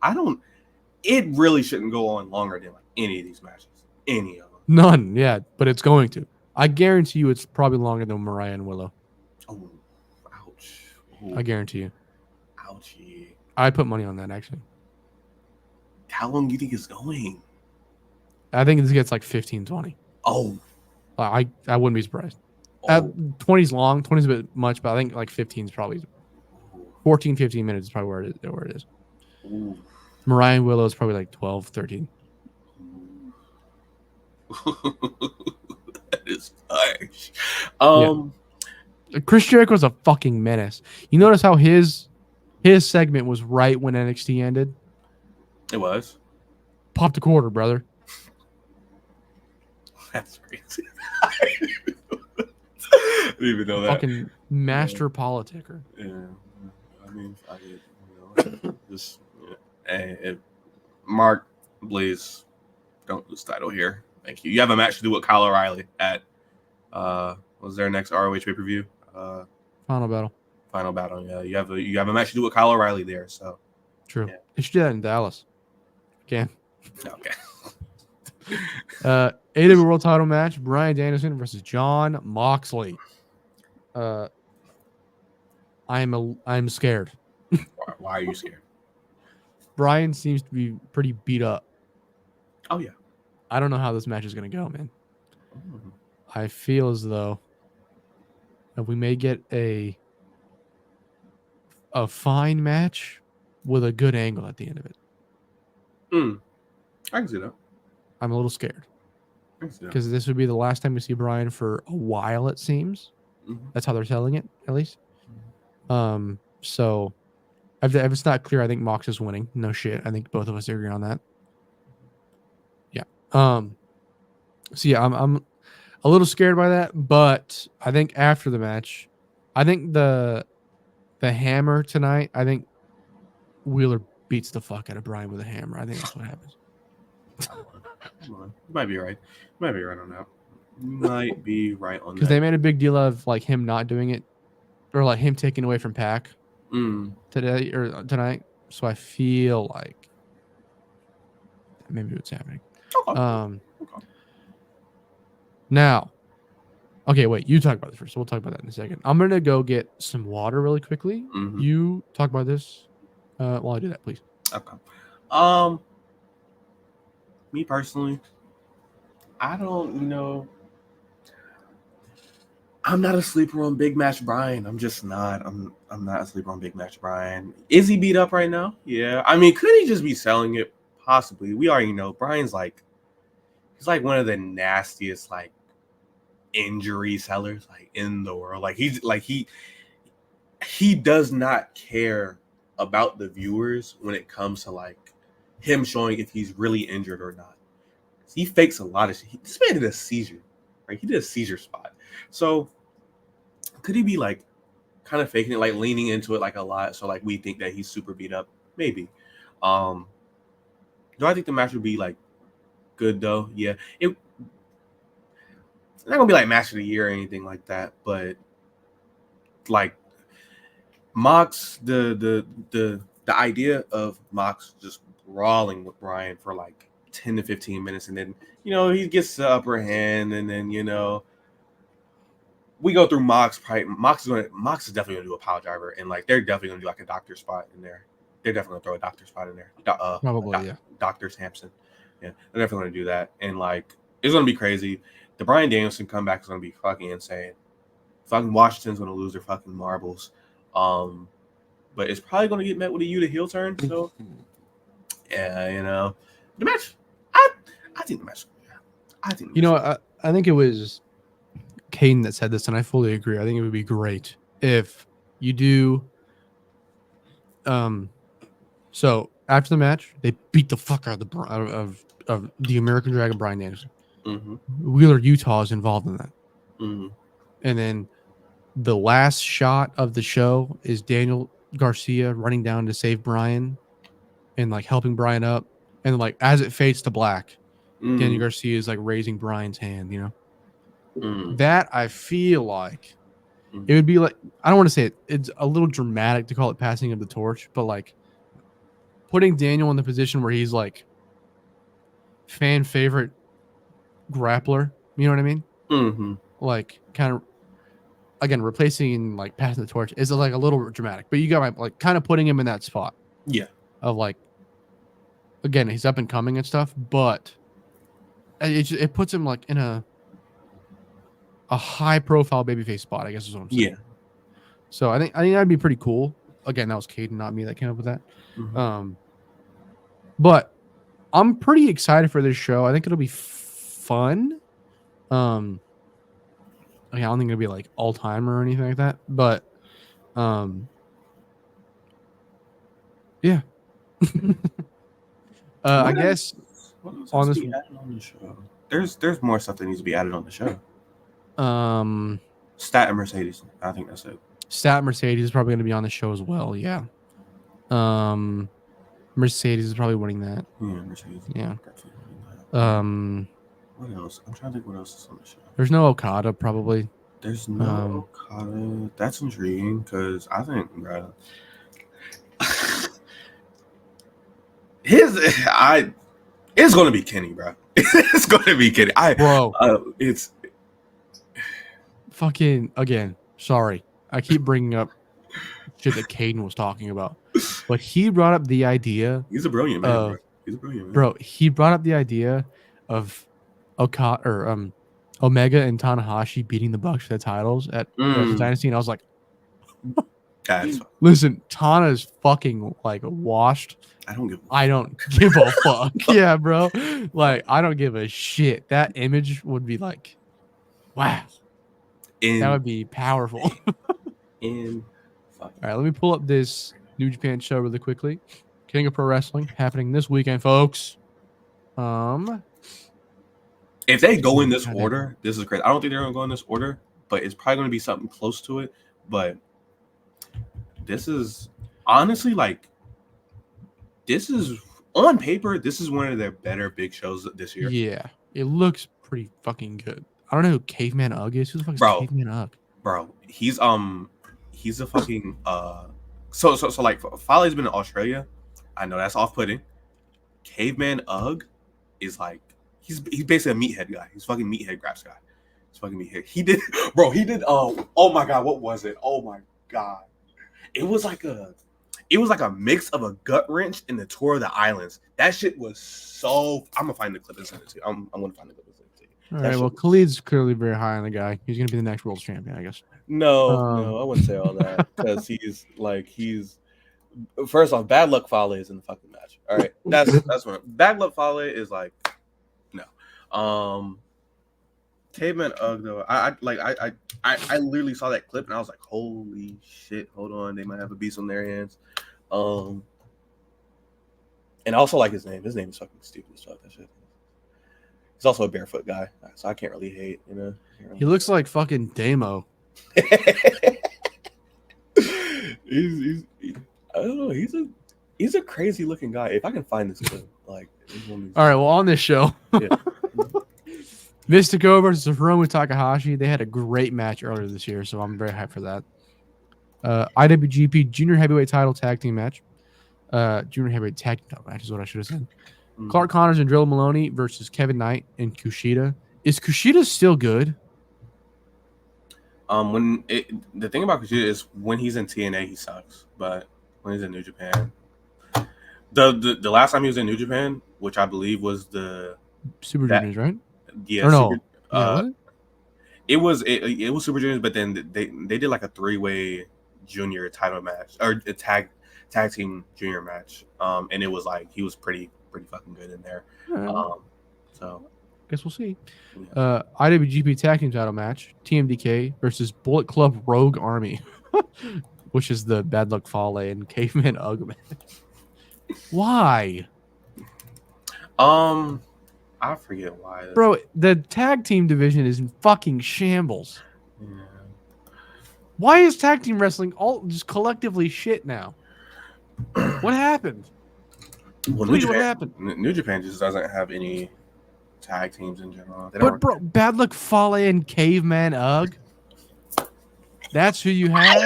it really shouldn't go on longer than like any of these matches. Any of them. None, yeah, but it's going to. I guarantee you it's probably longer than Mariah and Willow. Oh, ouch. Ooh. I guarantee you. Ouchie. I put money on that, actually. How long do you think it's going? I think this gets like 15, 20. Oh. I wouldn't be surprised. 20's long. 20's a bit much, but I think like 15 is probably 14, 15 minutes is probably where it is. Ooh. Mariah and Willow is probably like 12, 13. is harsh. Um, Chris Jericho was a fucking menace. You notice how his segment was right when NXT ended? it was. Popped a quarter, brother. That's crazy. I didn't even know that. Fucking master politicker. Yeah, I mean, I did, just hey, Mark Blaze, don't lose title here. Thank you. You have a match to do with Kyle O'Reilly at was their next ROH pay per view? Final battle. Final battle. Yeah, you have a match to do with Kyle O'Reilly there. So True. Yeah. They should do that in Dallas. Again. okay. AEW World Title match: Bryan Danielson versus Jon Moxley. I'm scared. Why are you scared? Bryan seems to be pretty beat up. Oh yeah. I don't know how this match is gonna go, man. Mm-hmm. I feel as though that we may get a fine match with a good angle at the end of it. I can see that. I'm a little scared I can see that. because this would be the last time we see Bryan for a while. It seems that's how they're telling it, at least. So if it's not clear, I think Mox is winning. No shit. I think both of us agree on that. Yeah. So yeah, I'm a little scared by that, but I think after the match, I think the hammer tonight, I think Wheeler beats the fuck out of Bryan with a hammer. I think that's what happens. Come on. You might be right. You might be right on that. You might be right on that. Because they made a big deal of like him not doing it, or like him taking away from Pac today or tonight. So I feel like maybe what's happening. Okay. Now, okay, wait. You talk about this first. We'll talk about that in a second. I'm gonna go get some water really quickly. You talk about this while I do that, please. Okay. Me personally, I don't know. I'm not a sleeper on Big Match Bryan. I'm just not. I'm not a sleeper on Big Match Bryan. Is he beat up right now? Yeah. I mean, could he just be selling it? Possibly. We already know Bryan's he's like one of the nastiest like injury sellers like in the world. Like he does not care about the viewers when it comes to like him showing if he's really injured or not. He fakes a lot of shit. This man did a seizure, right? He did a seizure spot. So could he be like kind of faking it, like leaning into it like a lot? So like we think that he's super beat up, maybe. Do I think the match would be like good though? Yeah, it's not gonna be like match of the year or anything like that, but like Mox, the idea of Mox just brawling with Bryan for like 10 to 15 minutes, and then he gets the upper hand, and then we go through Mox. Mox is definitely gonna do a pile driver, and like they're definitely gonna do like a doctor spot in there. They're definitely gonna throw a doctor spot in there. Probably, yeah. Doctor Sampson. Yeah, they're definitely gonna do that, and like it's gonna be crazy. The Bryan Danielson comeback is gonna be fucking insane. Fucking Washington's gonna lose their fucking marbles. But it's probably gonna get met with a Yuta heel turn. So yeah, the match. I think the match. I think I think it was Caden that said this, and I fully agree. I think it would be great if you do. So after the match, they beat the fuck out of the American Dragon Bryan Danielson. Wheeler Utah is involved in that, and then the last shot of the show is Daniel Garcia running down to save Bryan and like helping Bryan up, and like as it fades to black, Daniel Garcia is like raising Bryan's hand. That I feel like it would be like, I don't want to say it. It's a little dramatic to call it passing of the torch, but like putting Daniel in the position where he's like fan favorite grappler. You know what I mean? Like kind of again replacing like passing the torch is like a little dramatic, but you got like kind of putting him in that spot. Yeah. Of like, again, he's up and coming and stuff, but it puts him like in a high profile babyface spot, I guess is what I'm saying. Yeah. So I think that'd be pretty cool. Again, that was Caden, not me, that came up with that. But I'm pretty excited for this show. I think it'll be fun. I don't think it'll be like all time or anything like that, but yeah. I guess What else on has to this be added on the show? There's more stuff that needs to be added on the show. Stat and Mercedes. I think that's it. Stat Mercedes is probably going to be on the show as well. Yeah. Mercedes is probably winning that. Yeah, Mercedes. Yeah. What else? I'm trying to think what else is on the show. There's no Okada probably. There's no Okada. That's intriguing because I think, bro, it's gonna be Kenny, bro. It's gonna be Kenny. It's fucking again. Sorry, I keep bringing up shit that Caden was talking about, but he brought up the idea. He's a brilliant man, bro. He's a brilliant man, bro. He brought up the idea of Okada or Omega and Tanahashi beating the Bucks for the titles at Dynasty, and I was like, listen, Tana's fucking like washed. I don't give a fuck. Yeah, bro. Like, I don't give a shit. That image would be like, wow. That would be powerful. All right, let me pull up this New Japan show really quickly. King of Pro Wrestling happening this weekend, folks. If they go in this order, this is great. I don't think they're gonna go in this order, but it's probably gonna be something close to it. But this is honestly like, this is on paper, this is one of their better big shows this year. Yeah, it looks pretty fucking good. I don't know who Caveman Ugg is. Who the fuck is Caveman Ugg? Bro, he's a fucking so like Fale's been in Australia. I know that's off-putting. Caveman Ugg is like he's basically a meathead guy. He's fucking meathead Graps guy. He's fucking meathead. He did oh my god, what was it? Oh my god. It was like a mix of a gut wrench and the tour of the islands. That shit was so. I'm gonna find the clip and send it to you. I'm gonna find the clip and send it to you. All right. Well, Khalid's clearly very high on the guy. He's gonna be the next world champion, I guess. No, I wouldn't say all that because he's first off, Bad Luck Fale is in the fucking match. All right, that's what Bad Luck Fale is like. No, Caveman Ugg though. I literally saw that clip and I was like, holy shit! Hold on, they might have a beast on their hands. And I also like his name. His name is fucking stupid as fuck. That shit. He's also a barefoot guy, so I can't really hate. You know, he looks like fucking Damo. I don't know. He's a crazy looking guy. If I can find this clip, like. All right. Well, on this show, Mystico versus Hiromu Takahashi. They had a great match earlier this year, so I'm very hyped for that. IWGP Junior Heavyweight Title Tag Team match. Junior Heavyweight Tag Team Title match is what I should have said. Clark Connors and Drilla Maloney versus Kevin Knight and Kushida. Is Kushida still good? The thing about Kushida is when he's in TNA he sucks, but when he's in New Japan, the last time he was in New Japan, which I believe was the Super Juniors, right? Yeah, or no. It was Super Juniors, but then they did like a 3-way junior title match or a tag team junior match, and it was like he was pretty fucking good in there. So guess we'll see. IWGP Tag Team Title match: TMDK versus Bullet Club Rogue Army, which is the Bad Luck Fale and Caveman Ugg match. Why? I forget why. Bro, the tag team division is in fucking shambles. Yeah. Why is tag team wrestling all just collectively shit now? What happened? Well, what happened? New Japan just doesn't have any tag teams in general. But bro, Bad Luck Fale and Caveman Ugg. That's who you have?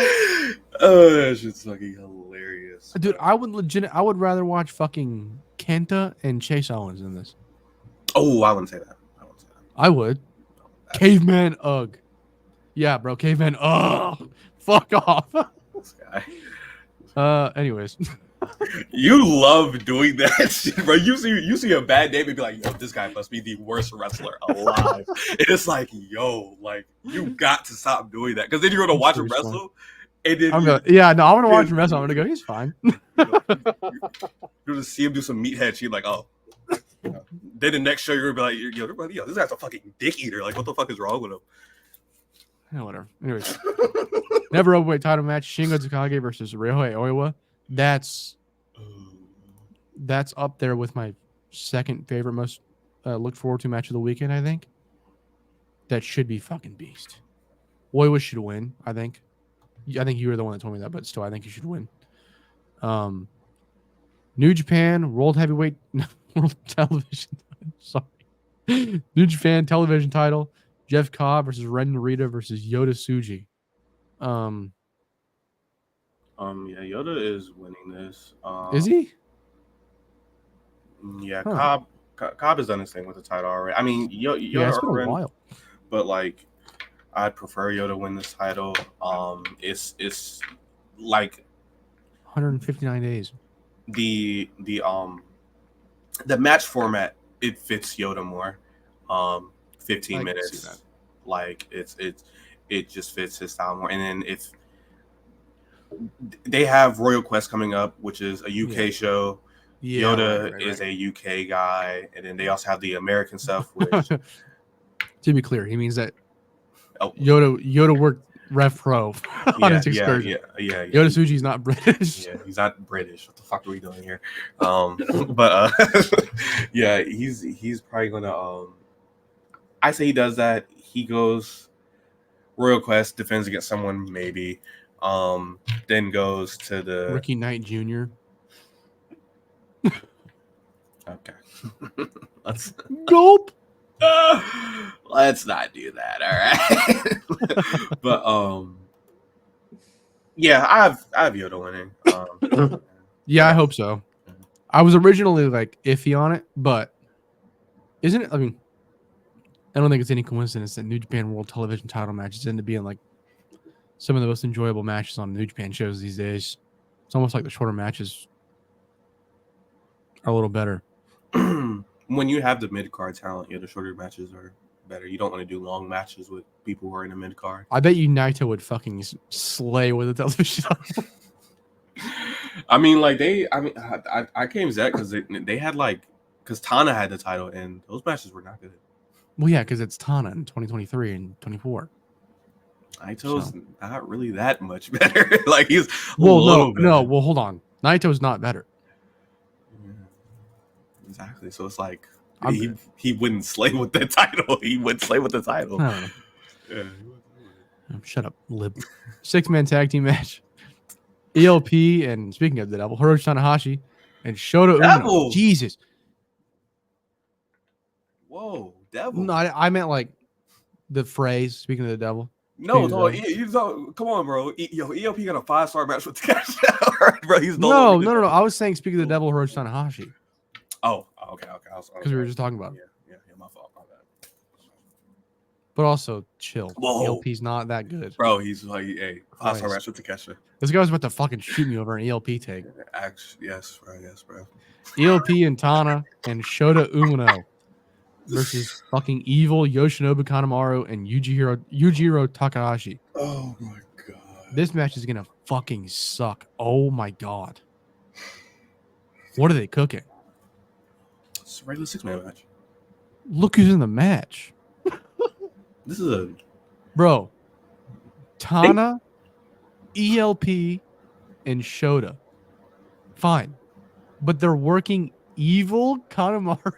Oh, that shit's fucking hilarious. Dude, I would rather watch fucking Kenta and Chase Owens in this. Oh, I wouldn't say that. I would. Caveman Ugg. Yeah, bro, Caveman Ugg. Fuck off. This guy. Anyways. You love doing that shit, bro. You see a bad name and be like, yo, this guy must be the worst wrestler alive. And it's like, yo, like, you got to stop doing that. Because then you're going to watch him wrestle. And then I'm going to watch him wrestle. I'm going to go, he's fine. You're going to see him do some meathead shit, like, oh. Then the next show, you're going to be like, yo, this guy's a fucking dick eater. Like, what the fuck is wrong with him? Whatever. Anyways, never openweight title match: Shingo Takagi versus Ryohei Oiwa. That's up there with my second favorite most look forward to match of the weekend. I think that should be fucking beast. Oiwa should win. I think you were the one that told me that, but still, I think you should win. New Japan World Heavyweight World Television. Sorry, New Japan Television title: Jeff Cobb versus Ren Narita versus Yota Tsuji. Yeah, Yoda is winning this. Is he? Yeah, Huh. Cobb has done his thing with the title already. I mean, Yoda Yeah, it's been or a Ren, while. but like, I'd prefer Yoda win this title. It's like 159 days. the match format, it fits Yoda more. 15 I can see minutes, that. like it just fits his style more. And then if they have Royal Quest coming up, which is a UK show. Yeah, Yoda right. is a UK guy, and then they also have the American stuff, which To be clear, he means that oh Yoda worked Ref Pro on his excursion. yeah. Yoda Tsuji's not British. Yeah, he's not British. What the fuck are we doing here? But yeah, he's probably gonna. I say he does that. He goes Royal Quest, defends against someone maybe, then goes to the Ricky Knight Jr. Okay, let's Gulp. let's not do that. All right, but yeah, I have Yoda winning. Yeah, I hope so. I was originally like iffy on it, but isn't it? I mean, I don't think it's any coincidence that New Japan World Television title matches end up being like some of the most enjoyable matches on New Japan shows these days. It's almost like the shorter matches are a little better. When you have the mid card talent, yeah, the shorter matches are better. You don't want to do long matches with people who are in the mid card. I bet you Naito would fucking slay with a television title. I mean, like I came Zach because they had because Tana had the title and those matches were not good. Well, yeah, because it's Tana in 2023 and 24. Naito's not really that much better. Like he's no. Well, hold on. Naito's not better. Yeah, exactly. So it's like he wouldn't slay with the title. He would slay with the title. I don't know. Yeah. Shut up, lib. 6-man tag team match. ELP and speaking of the devil, Hiroshi Tanahashi and Shota Umino. Jesus. Whoa, devil. No, I meant like the phrase. Speaking of the devil. No, come on, bro. ELP got a 5-star match with the bro. He's no. I was saying speaking of the devil, Hiroshi Tanahashi. Oh, okay. Because we were just talking about it. Yeah, my fault. My bad. But also, chill. Whoa. ELP's not that good. Bro, he's like a 5-star match with Takesha. This guy was about to fucking shoot me over an ELP take. Actually, yes, bro. ELP and Tana and Shota Umino versus fucking evil Yoshinobu Kanemaru and Yujiro Takahashi. Oh my god. This match is gonna fucking suck. Oh my god. What are they cooking? It's a regular 6-man match. Look who's in the match. This is a bro. Tana, ELP, and Shota. Fine. But they're working evil Kanemaru.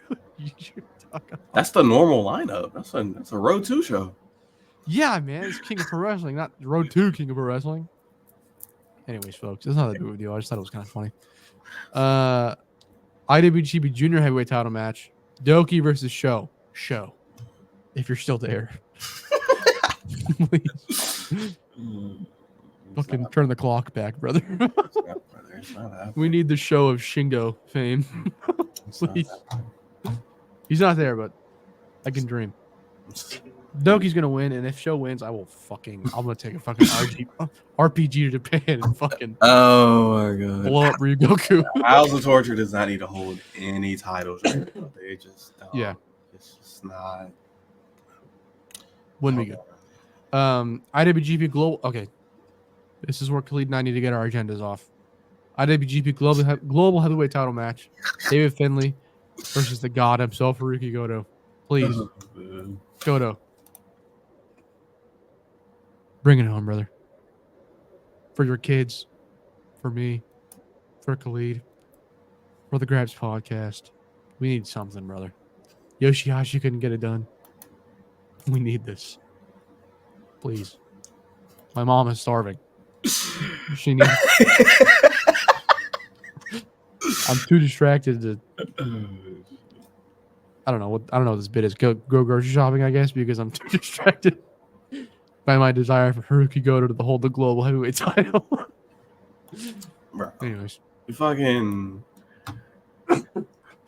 That's the normal lineup. That's a Road 2 show. Yeah, man. It's King of Pro Wrestling, not Road 2 King of Pro Wrestling. Anyways, folks, it's not that big of a deal. I just thought it was kind of funny. IWGP Junior Heavyweight title match. Doki versus Show. If you're still there. Please. Fucking turn the clock back, brother. We need the show of Shingo fame. Please. He's not there, but I can dream. Doki's gonna win, and if Show wins, I'm gonna take a fucking RPG to Japan and fucking oh my god, blow up Ryugoku. House of Torture does not need to hold any titles. Right now. They just don't. Yeah, it's just not. Wouldn't be good. IWGP Global. Okay, this is where Khalid and I need to get our agendas off. IWGP Global Heavyweight title match. David Finlay versus the god himself, Haruki Goto. Please, Goto. Bring it home, brother. For your kids, for me, for Khalid, for the Graps podcast. We need something, brother. Yoshihashi couldn't get it done. We need this. Please. My mom is starving. She needs. I'm too distracted to. I don't know what this bit is. Go grocery shopping, I guess, because I'm too distracted by my desire for Haruki Goto to hold the global heavyweight title. Bro. Anyways, You fucking.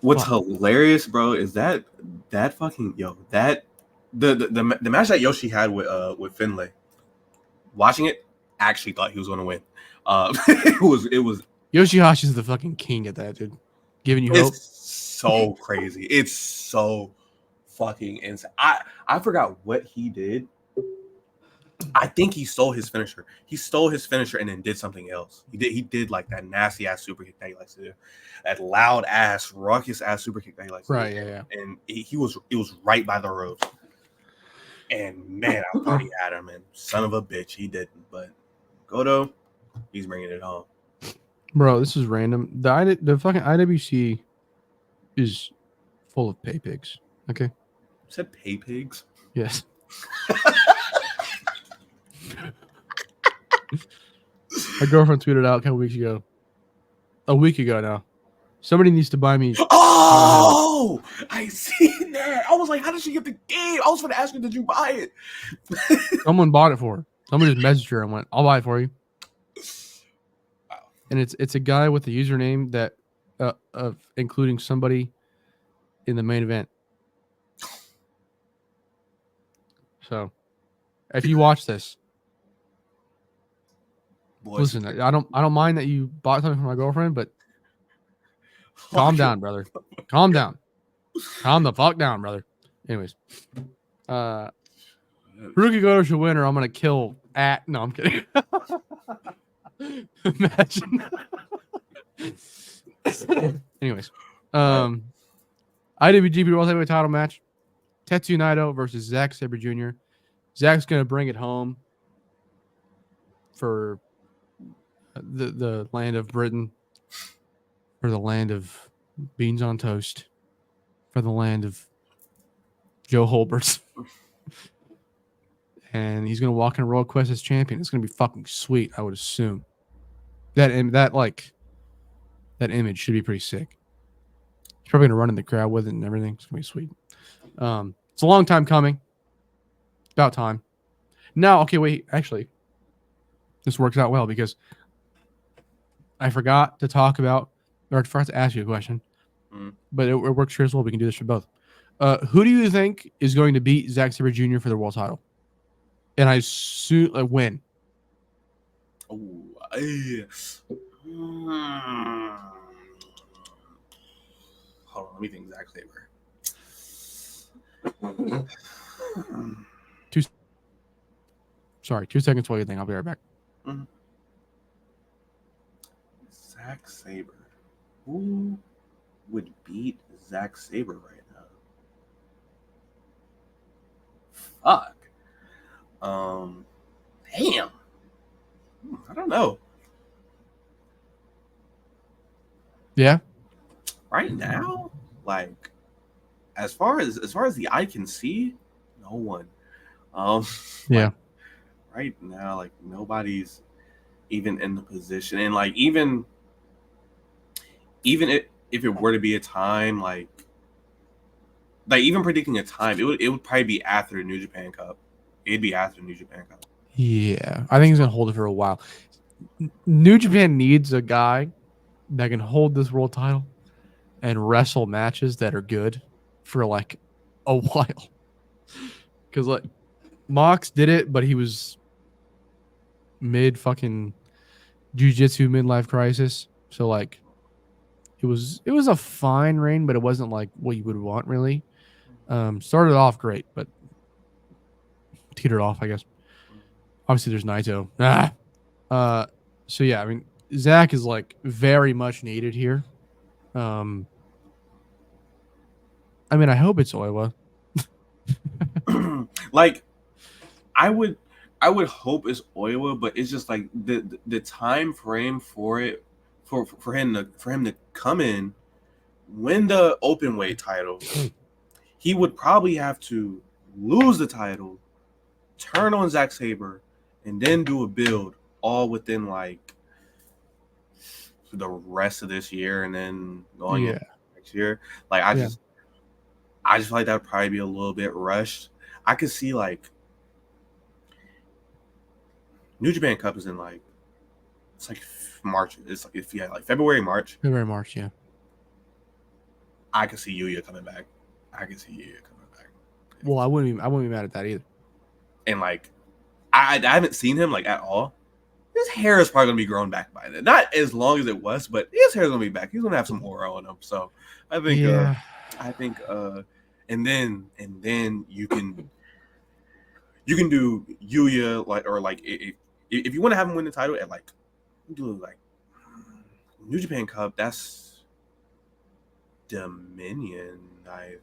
What's hilarious, bro, is that fucking that the match that Yoshi had with Finlay. Watching it, actually thought he was gonna win. It was Yoshihashi's the fucking king at that, dude. Giving you hope. It's so crazy. It's so fucking insane. I forgot what he did. I think he stole his finisher. He stole his finisher and then did something else. He did like that nasty ass super kick that he likes to do. That loud ass, raucous ass super kick that he likes to do. Right, yeah. And it was right by the ropes. And man, I thought he had him, and son of a bitch, he didn't. But Goto, he's bringing it home. Bro, this is random. The fucking IWC is full of pay pigs. Okay. You said pay pigs? Yes. My girlfriend tweeted out a week ago now. Somebody needs to buy me. Oh, I seen that. I was like, how did she get the game? I was going to ask her, did you buy it? Someone bought it for her. Someone just messaged her and went, I'll buy it for you. Wow. And it's a guy with a username that of including somebody in the main event. So if you watch this, Boys. listen, I don't mind that you bought something for my girlfriend, but calm down, brother. Calm down. Calm the fuck down, brother. Anyways. Haruki Goto should win or I'm gonna kill at no, I'm kidding. Imagine. Anyways. IWGP World Heavyweight Title match. Tetsuya Naito versus Zack Sabre Jr. Zack's gonna bring it home for the land of Britain, for the land of beans on toast, for the land of Joe Holbert. And he's gonna walk in Royal Quest as champion. It's gonna be fucking sweet, I would assume. That image should be pretty sick. He's probably gonna run in the crowd with it and everything. It's gonna be sweet. It's a long time coming. About time. Now, okay, wait. Actually, this works out well because I forgot to talk about, or I forgot to ask you a question, but it works here as well. We can do this for both. Who do you think is going to beat Zack Sabre Jr. for the world title? And I win. Oh, hold on, let me think. Zack Sabre. 2 seconds while you think. I'll be right back. Mm-hmm. Zack Sabre. Who would beat Zack Sabre right now? Fuck. Damn. I don't know. Yeah. Right now, like, as far as the eye can see, no one. Yeah. Like, right now, like, nobody's even in the position, and like even if it were to be a time, like even predicting a time, it would probably be after the New Japan Cup. It'd be after the New Japan Cup. Yeah, I think he's gonna hold it for a while. New Japan needs a guy that can hold this world title and wrestle matches that are good for like a while. Because like Mox did it, but he was mid fucking jiu-jitsu midlife crisis. So like it was a fine reign, but it wasn't like what you would want really. Started off great, but teetered off, I guess. Obviously, there's Naito. So yeah, I mean, Zack is like very much needed here. I mean, I hope it's Oiwa. Like, I would I would hope it's Oiwa, but it's just like the time frame for it for him to come in, win the open weight title. He would probably have to lose the title, turn on Zack Sabre, and then do a build all within like the rest of this year and then going into next year. Like I just feel like that would probably be a little bit rushed. I could see like New Japan Cup is in like it's like March. It's like if you had like February, March. Yeah. I could see Yuya coming back. Well, I wouldn't be mad at that either. And like I haven't seen him like at all. His hair is probably gonna be grown back by then. Not as long as it was, but his hair is gonna be back. He's gonna have some aura on him. So I think and then you can do Yuya like or like if you want to have him win the title at like do like New Japan Cup, that's Dominion, I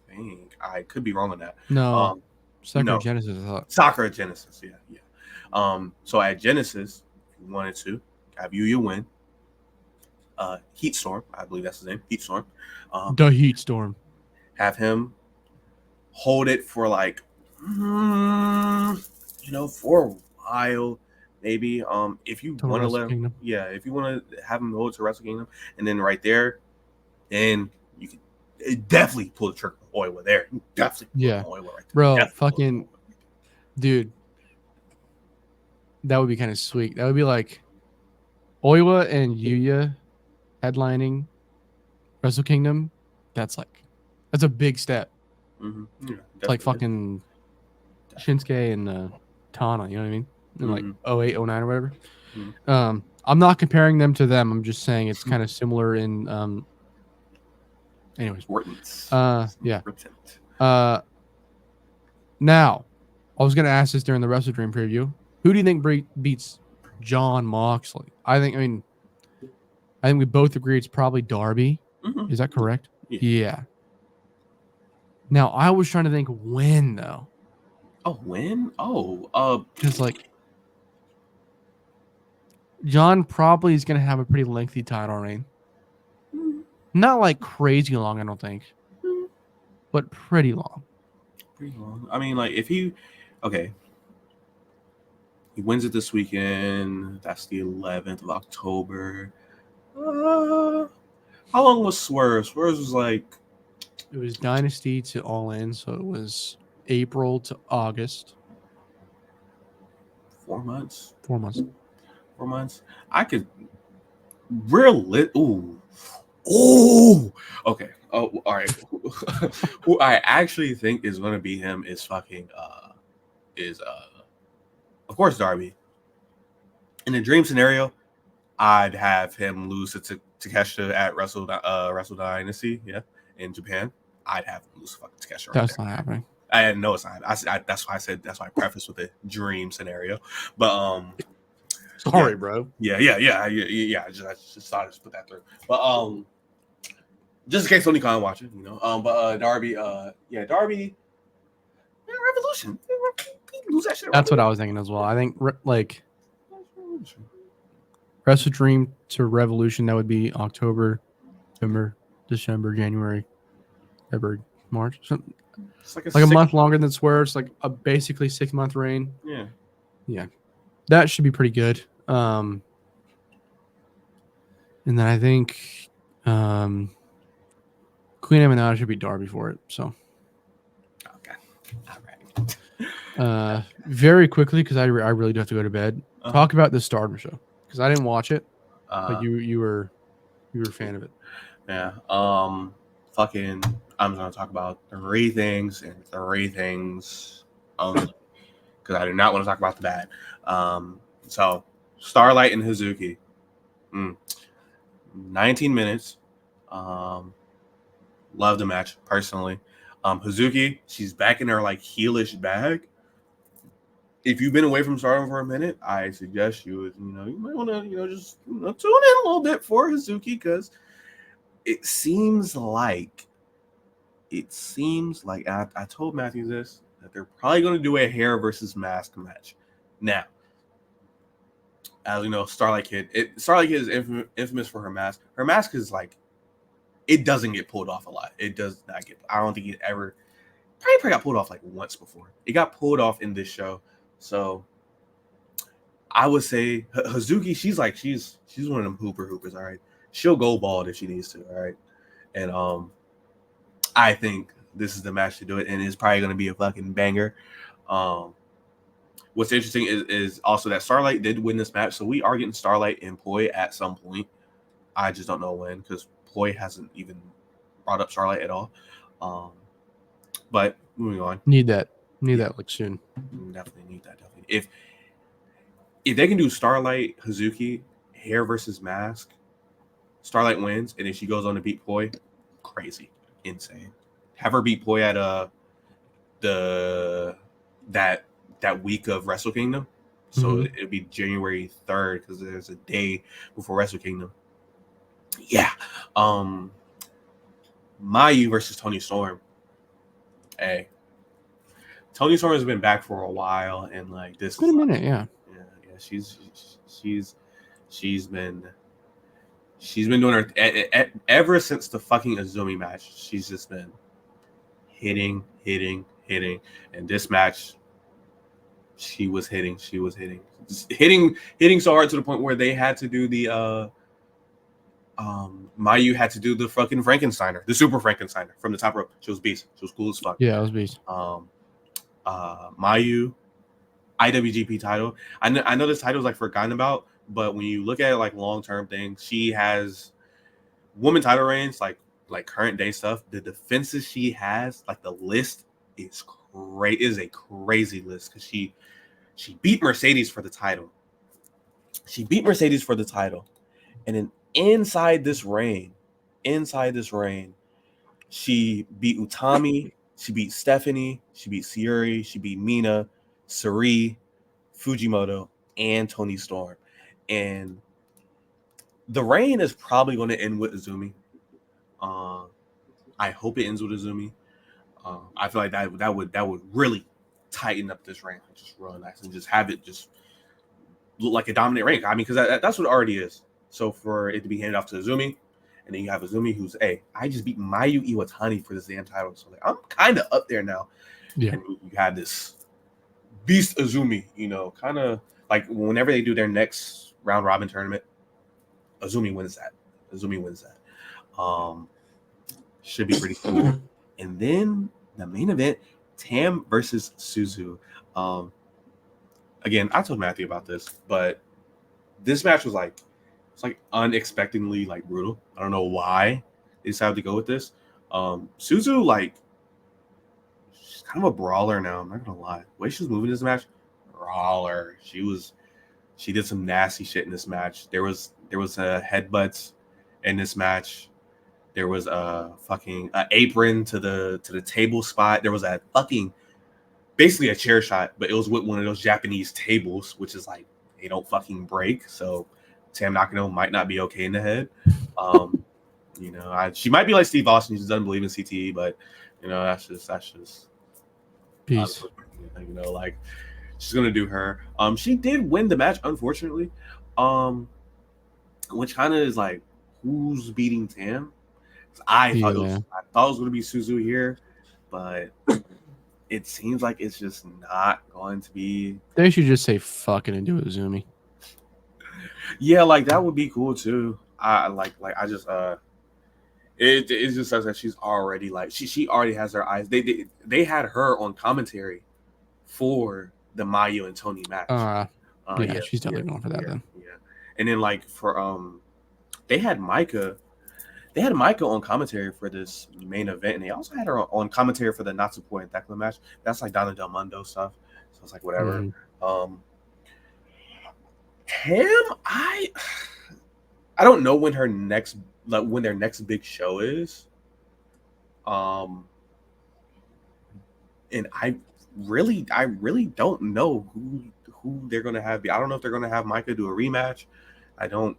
think. I could be wrong on that. No, Sakura Genesis. I thought. Sakura Genesis, yeah. So at Genesis, if you wanted to have Yuya win, Heat Storm, I believe that's his name, Heat Storm. The Heat Storm. Have him hold it for like, for a while. Maybe if you want to let him, if you want to have him hold to Wrestle Kingdom, and then right there, then you can definitely pull the trigger on Oiwa there. Definitely pull Oiwa right there. Bro, definitely fucking dude, that would be kind of sweet. That would be like Oiwa and Yuya headlining Wrestle Kingdom. That's a big step. Mm-hmm. Yeah, it's like fucking Shinsuke and Tana, you know what I mean? In like 08, 09 or whatever. Mm-hmm. I'm not comparing them to them. I'm just saying it's kind of similar in anyways. Yeah. Now, I was gonna ask this during the WrestleDream preview. Who do you think beats Jon Moxley? I think we both agree it's probably Darby. Mm-hmm. Is that correct? Yeah. Now I was trying to think when though. Oh, when? Oh, because like John probably is gonna have a pretty lengthy title reign. Not like crazy long, I don't think, but pretty long. Pretty long. I mean, like if he wins it this weekend. That's the 11th of October. How long was Swerve? Swerve was like it was Dynasty to All In, so it was April to August. 4 months. 4 months. 4 months. I could okay. Oh, all right. Who I actually think is going to be him is fucking of course Darby. In a dream scenario, I'd have him lose to Takeshita at Wrestle Dynasty, in Japan. I'd have him lose to fucking Takeshita. That's not happening. I know it's not. That's why I said. That's why I prefaced with a dream scenario. But sorry, bro. Yeah. I just thought I'd just put that through. But just in case Tony Khan watching, But Darby, Darby, Revolution. Lose that shit. That's what I was thinking as well. I think like WrestleDream to Revolution, that would be October, November, December, January, February, March. It's like a month longer than Swerve. It's like a basically 6-month reign. Yeah. That should be pretty good. And then I think Queen Aminata should be Darby for it. So okay. All right. Very quickly, because I really do have to go to bed. Talk about the Stardom show, because I didn't watch it, but you were a fan of it. Yeah. I'm going to talk about 3 things and 3 things only, because I do not want to talk about the bad. So Starlight and Hazuki, 19 minutes. Love the match personally. Hazuki, she's back in her like heelish bag. If you've been away from Stardom for a minute, I suggest you might want to just tune in a little bit for Hazuki, because it seems like I told Matthew this, that they're probably going to do a hair versus mask match Now, as you know, Starlight Kid is infamous for her mask. Her mask is like, it doesn't get pulled off a lot. It does not get. I don't think it ever. Probably got pulled off like once before. It got pulled off in this show, so I would say Hazuki. She's one of them hoopers. All right, she'll go bald if she needs to. All right, and I think this is the match to do it, and it's probably going to be a fucking banger. What's interesting is also that Starlight did win this match, so we are getting Starlight and Poi at some point. I just don't know when, because Poi hasn't even brought up Starlight at all. But moving on, Need that like soon. Definitely need that. Definitely, if they can do Starlight Hazuki hair versus mask, Starlight wins, and then she goes on to beat Poi. Crazy, insane. Have her beat Poi at that week of Wrestle Kingdom. So it'll be January 3rd because there's a day before Wrestle Kingdom. Yeah. Mayu versus Toni Storm. Hey. Toni Storm has been back for a while, and like this. It's been a minute, yeah. She's been doing her ever since the fucking Azumi match. She's just been hitting, and this match, she was hitting so hard to the point where they had to do the Mayu had to do the fucking Frankensteiner, the super Frankensteiner from the top rope. She was beast. She was cool as fuck. Yeah, it was beast. Mayu, IWGP title. I know this title's like forgotten about, but when you look at it like long-term things, she has woman title reigns, like current day stuff. The defenses she has, like the list is great. Is a crazy list because she beat Mercedes for the title. And then inside this reign, she beat Utami, she beat Stephanie, she beat Sayuri, she beat Mina, Sari, Fujimoto, and Toni Storm. And the reign is probably going to end with Azumi. I hope it ends with Azumi. I feel like that would really tighten up this reign, just real nice, and just have it just look like a dominant reign. I mean, because that's what it already is. So for it to be handed off to Azumi, and then you have Azumi, who's, hey, I just beat Mayu Iwatani for this damn title, so like I'm kind of up there now. Yeah, and you have this beast Azumi, kind of like whenever they do their next round robin tournament, Azumi wins that. Should be pretty cool. And then the main event, Tam versus Suzu. Again, I told Matthew about this, but this match was like unexpectedly like brutal. I don't know why they decided to go with this. Suzu, like, she's kind of a brawler now. I'm not gonna lie. The way she was moving this match, brawler. She did some nasty shit in this match. There was headbutts in this match. There was a fucking apron to the table spot. There was a fucking basically a chair shot, but it was with one of those Japanese tables, which is like they don't fucking break. So Tam Nakano might not be okay in the head. She might be like Steve Austin. She doesn't believe in CTE, but that's just peace. Like she's gonna do her. She did win the match, unfortunately. Which kind of is like, who's beating Tam? I thought it was gonna be Suzu here, but it seems like it's just not going to be. They should just say fuck it and do it, Azumi. Yeah, like that would be cool too. It just says that she's already like she already has her eyes. They had her on commentary for the Mayu and Toni match. Yeah, she's definitely going for that then. Yeah, and then like for they had Micah on commentary for this main event, and they also had her on commentary for the Natsupoi and Thekla match. That's like Donna Del Mundo stuff. So it's like whatever. Tam, I don't know when their next big show is. And I really don't know who they're gonna have. I don't know if they're gonna have Micah do a rematch. I don't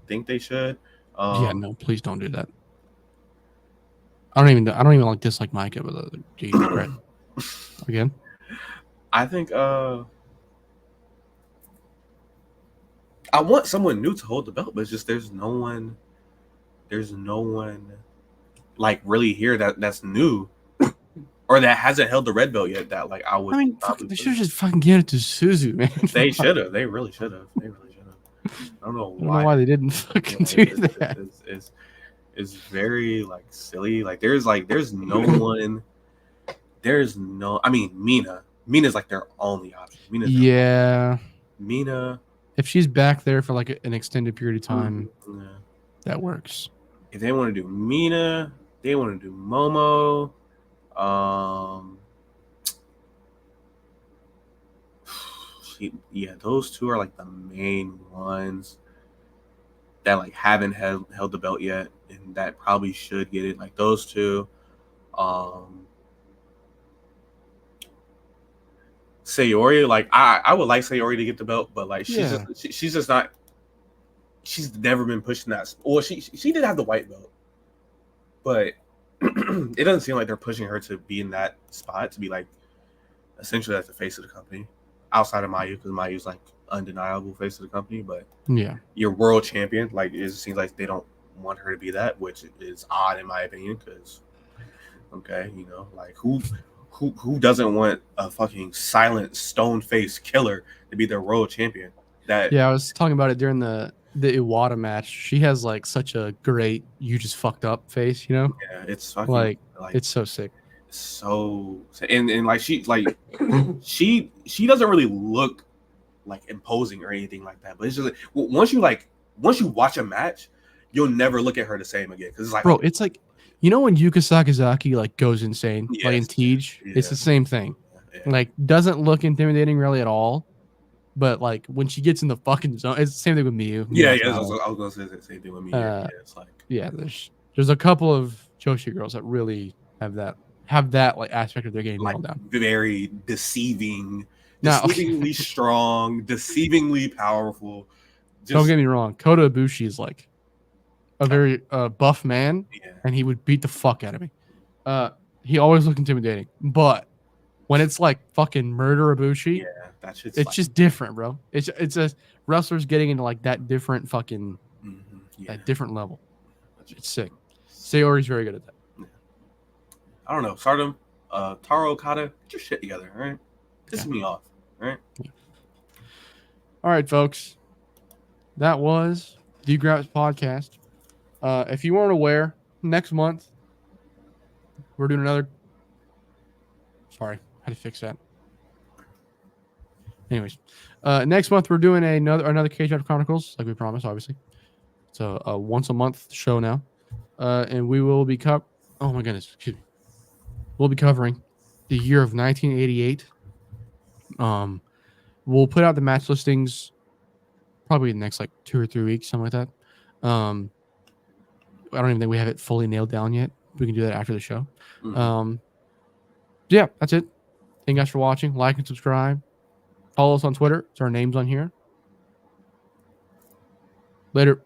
think they should. No, please don't do that. I don't even like dislike Micah, but Jesus Christ. Again, I think I want someone new to hold the belt, but it's just there's no one like really here that's new or that hasn't held the red belt yet. That like I would. I mean, they should have just fucking given it to Suzu, man. They should have. They really should have. They really should have. I don't know why they didn't fucking do that. It's very like silly. Like there's no one. There's no. I mean, Mina's like their only option. Mina. If she's back there for like an extended period of time, that works. If they want to do Mina, they want to do Momo. Those two are like the main ones that like haven't held the belt yet, and that probably should get it. Like those two. Sayori, like I would like Sayori to get the belt, but like she's just not. She's never been pushing that. Well, she did have the white belt, but it doesn't seem like they're pushing her to be in that spot to be like essentially at the face of the company outside of Mayu, because Mayu's like undeniable face of the company. But your world champion, like it seems like they don't want her to be that, which is odd in my opinion. Because like who doesn't want a fucking silent stone faced killer to be their world champion? I was talking about it during the Iwata match. She has like such a great "you just fucked up" face, you know? Yeah, it's fucking like it's so sick. So and like she like she doesn't really look like imposing or anything like that. But it's just like, once you watch a match, you'll never look at her the same again. Because it's like, bro, it's like, you know when Yuka Sakazaki like goes insane, like in Tej, it's the same thing. Like doesn't look intimidating really at all. But like when she gets in the fucking zone, it's the same thing with Miyu. I was gonna say the same thing with Miyu. It's like there's a couple of Joshi girls that really have that like aspect of their game nailed down. Very deceivingly strong, deceivingly powerful. Don't get me wrong, Kota Ibushi is like a very buff man, and he would beat the fuck out of me. He always looked intimidating, but when it's like fucking murder Ibushi, it's just different, bro. It's a wrestlers getting into like that different fucking that different level. It's sick. Sayori's very good at that. I don't know. Stardom, Taro Okada, get your shit together, all right? Pisses me off, all right? Yeah. All right, folks. That was the Graps podcast. If you weren't aware, next month we're doing another. Sorry, I had to fix that. Anyways, next month we're doing another Cage Match Chronicles, like we promised, obviously. It's a once a month show now, and we will be oh my goodness, excuse me. We'll be covering the year of 1988. We'll put out the match listings probably in the next like 2 or 3 weeks, something like that. I don't even think we have it fully nailed down yet. We can do that after the show. Yeah, that's it. Thank you guys for watching. Like and subscribe. Follow us on Twitter. It's our names on here. Later.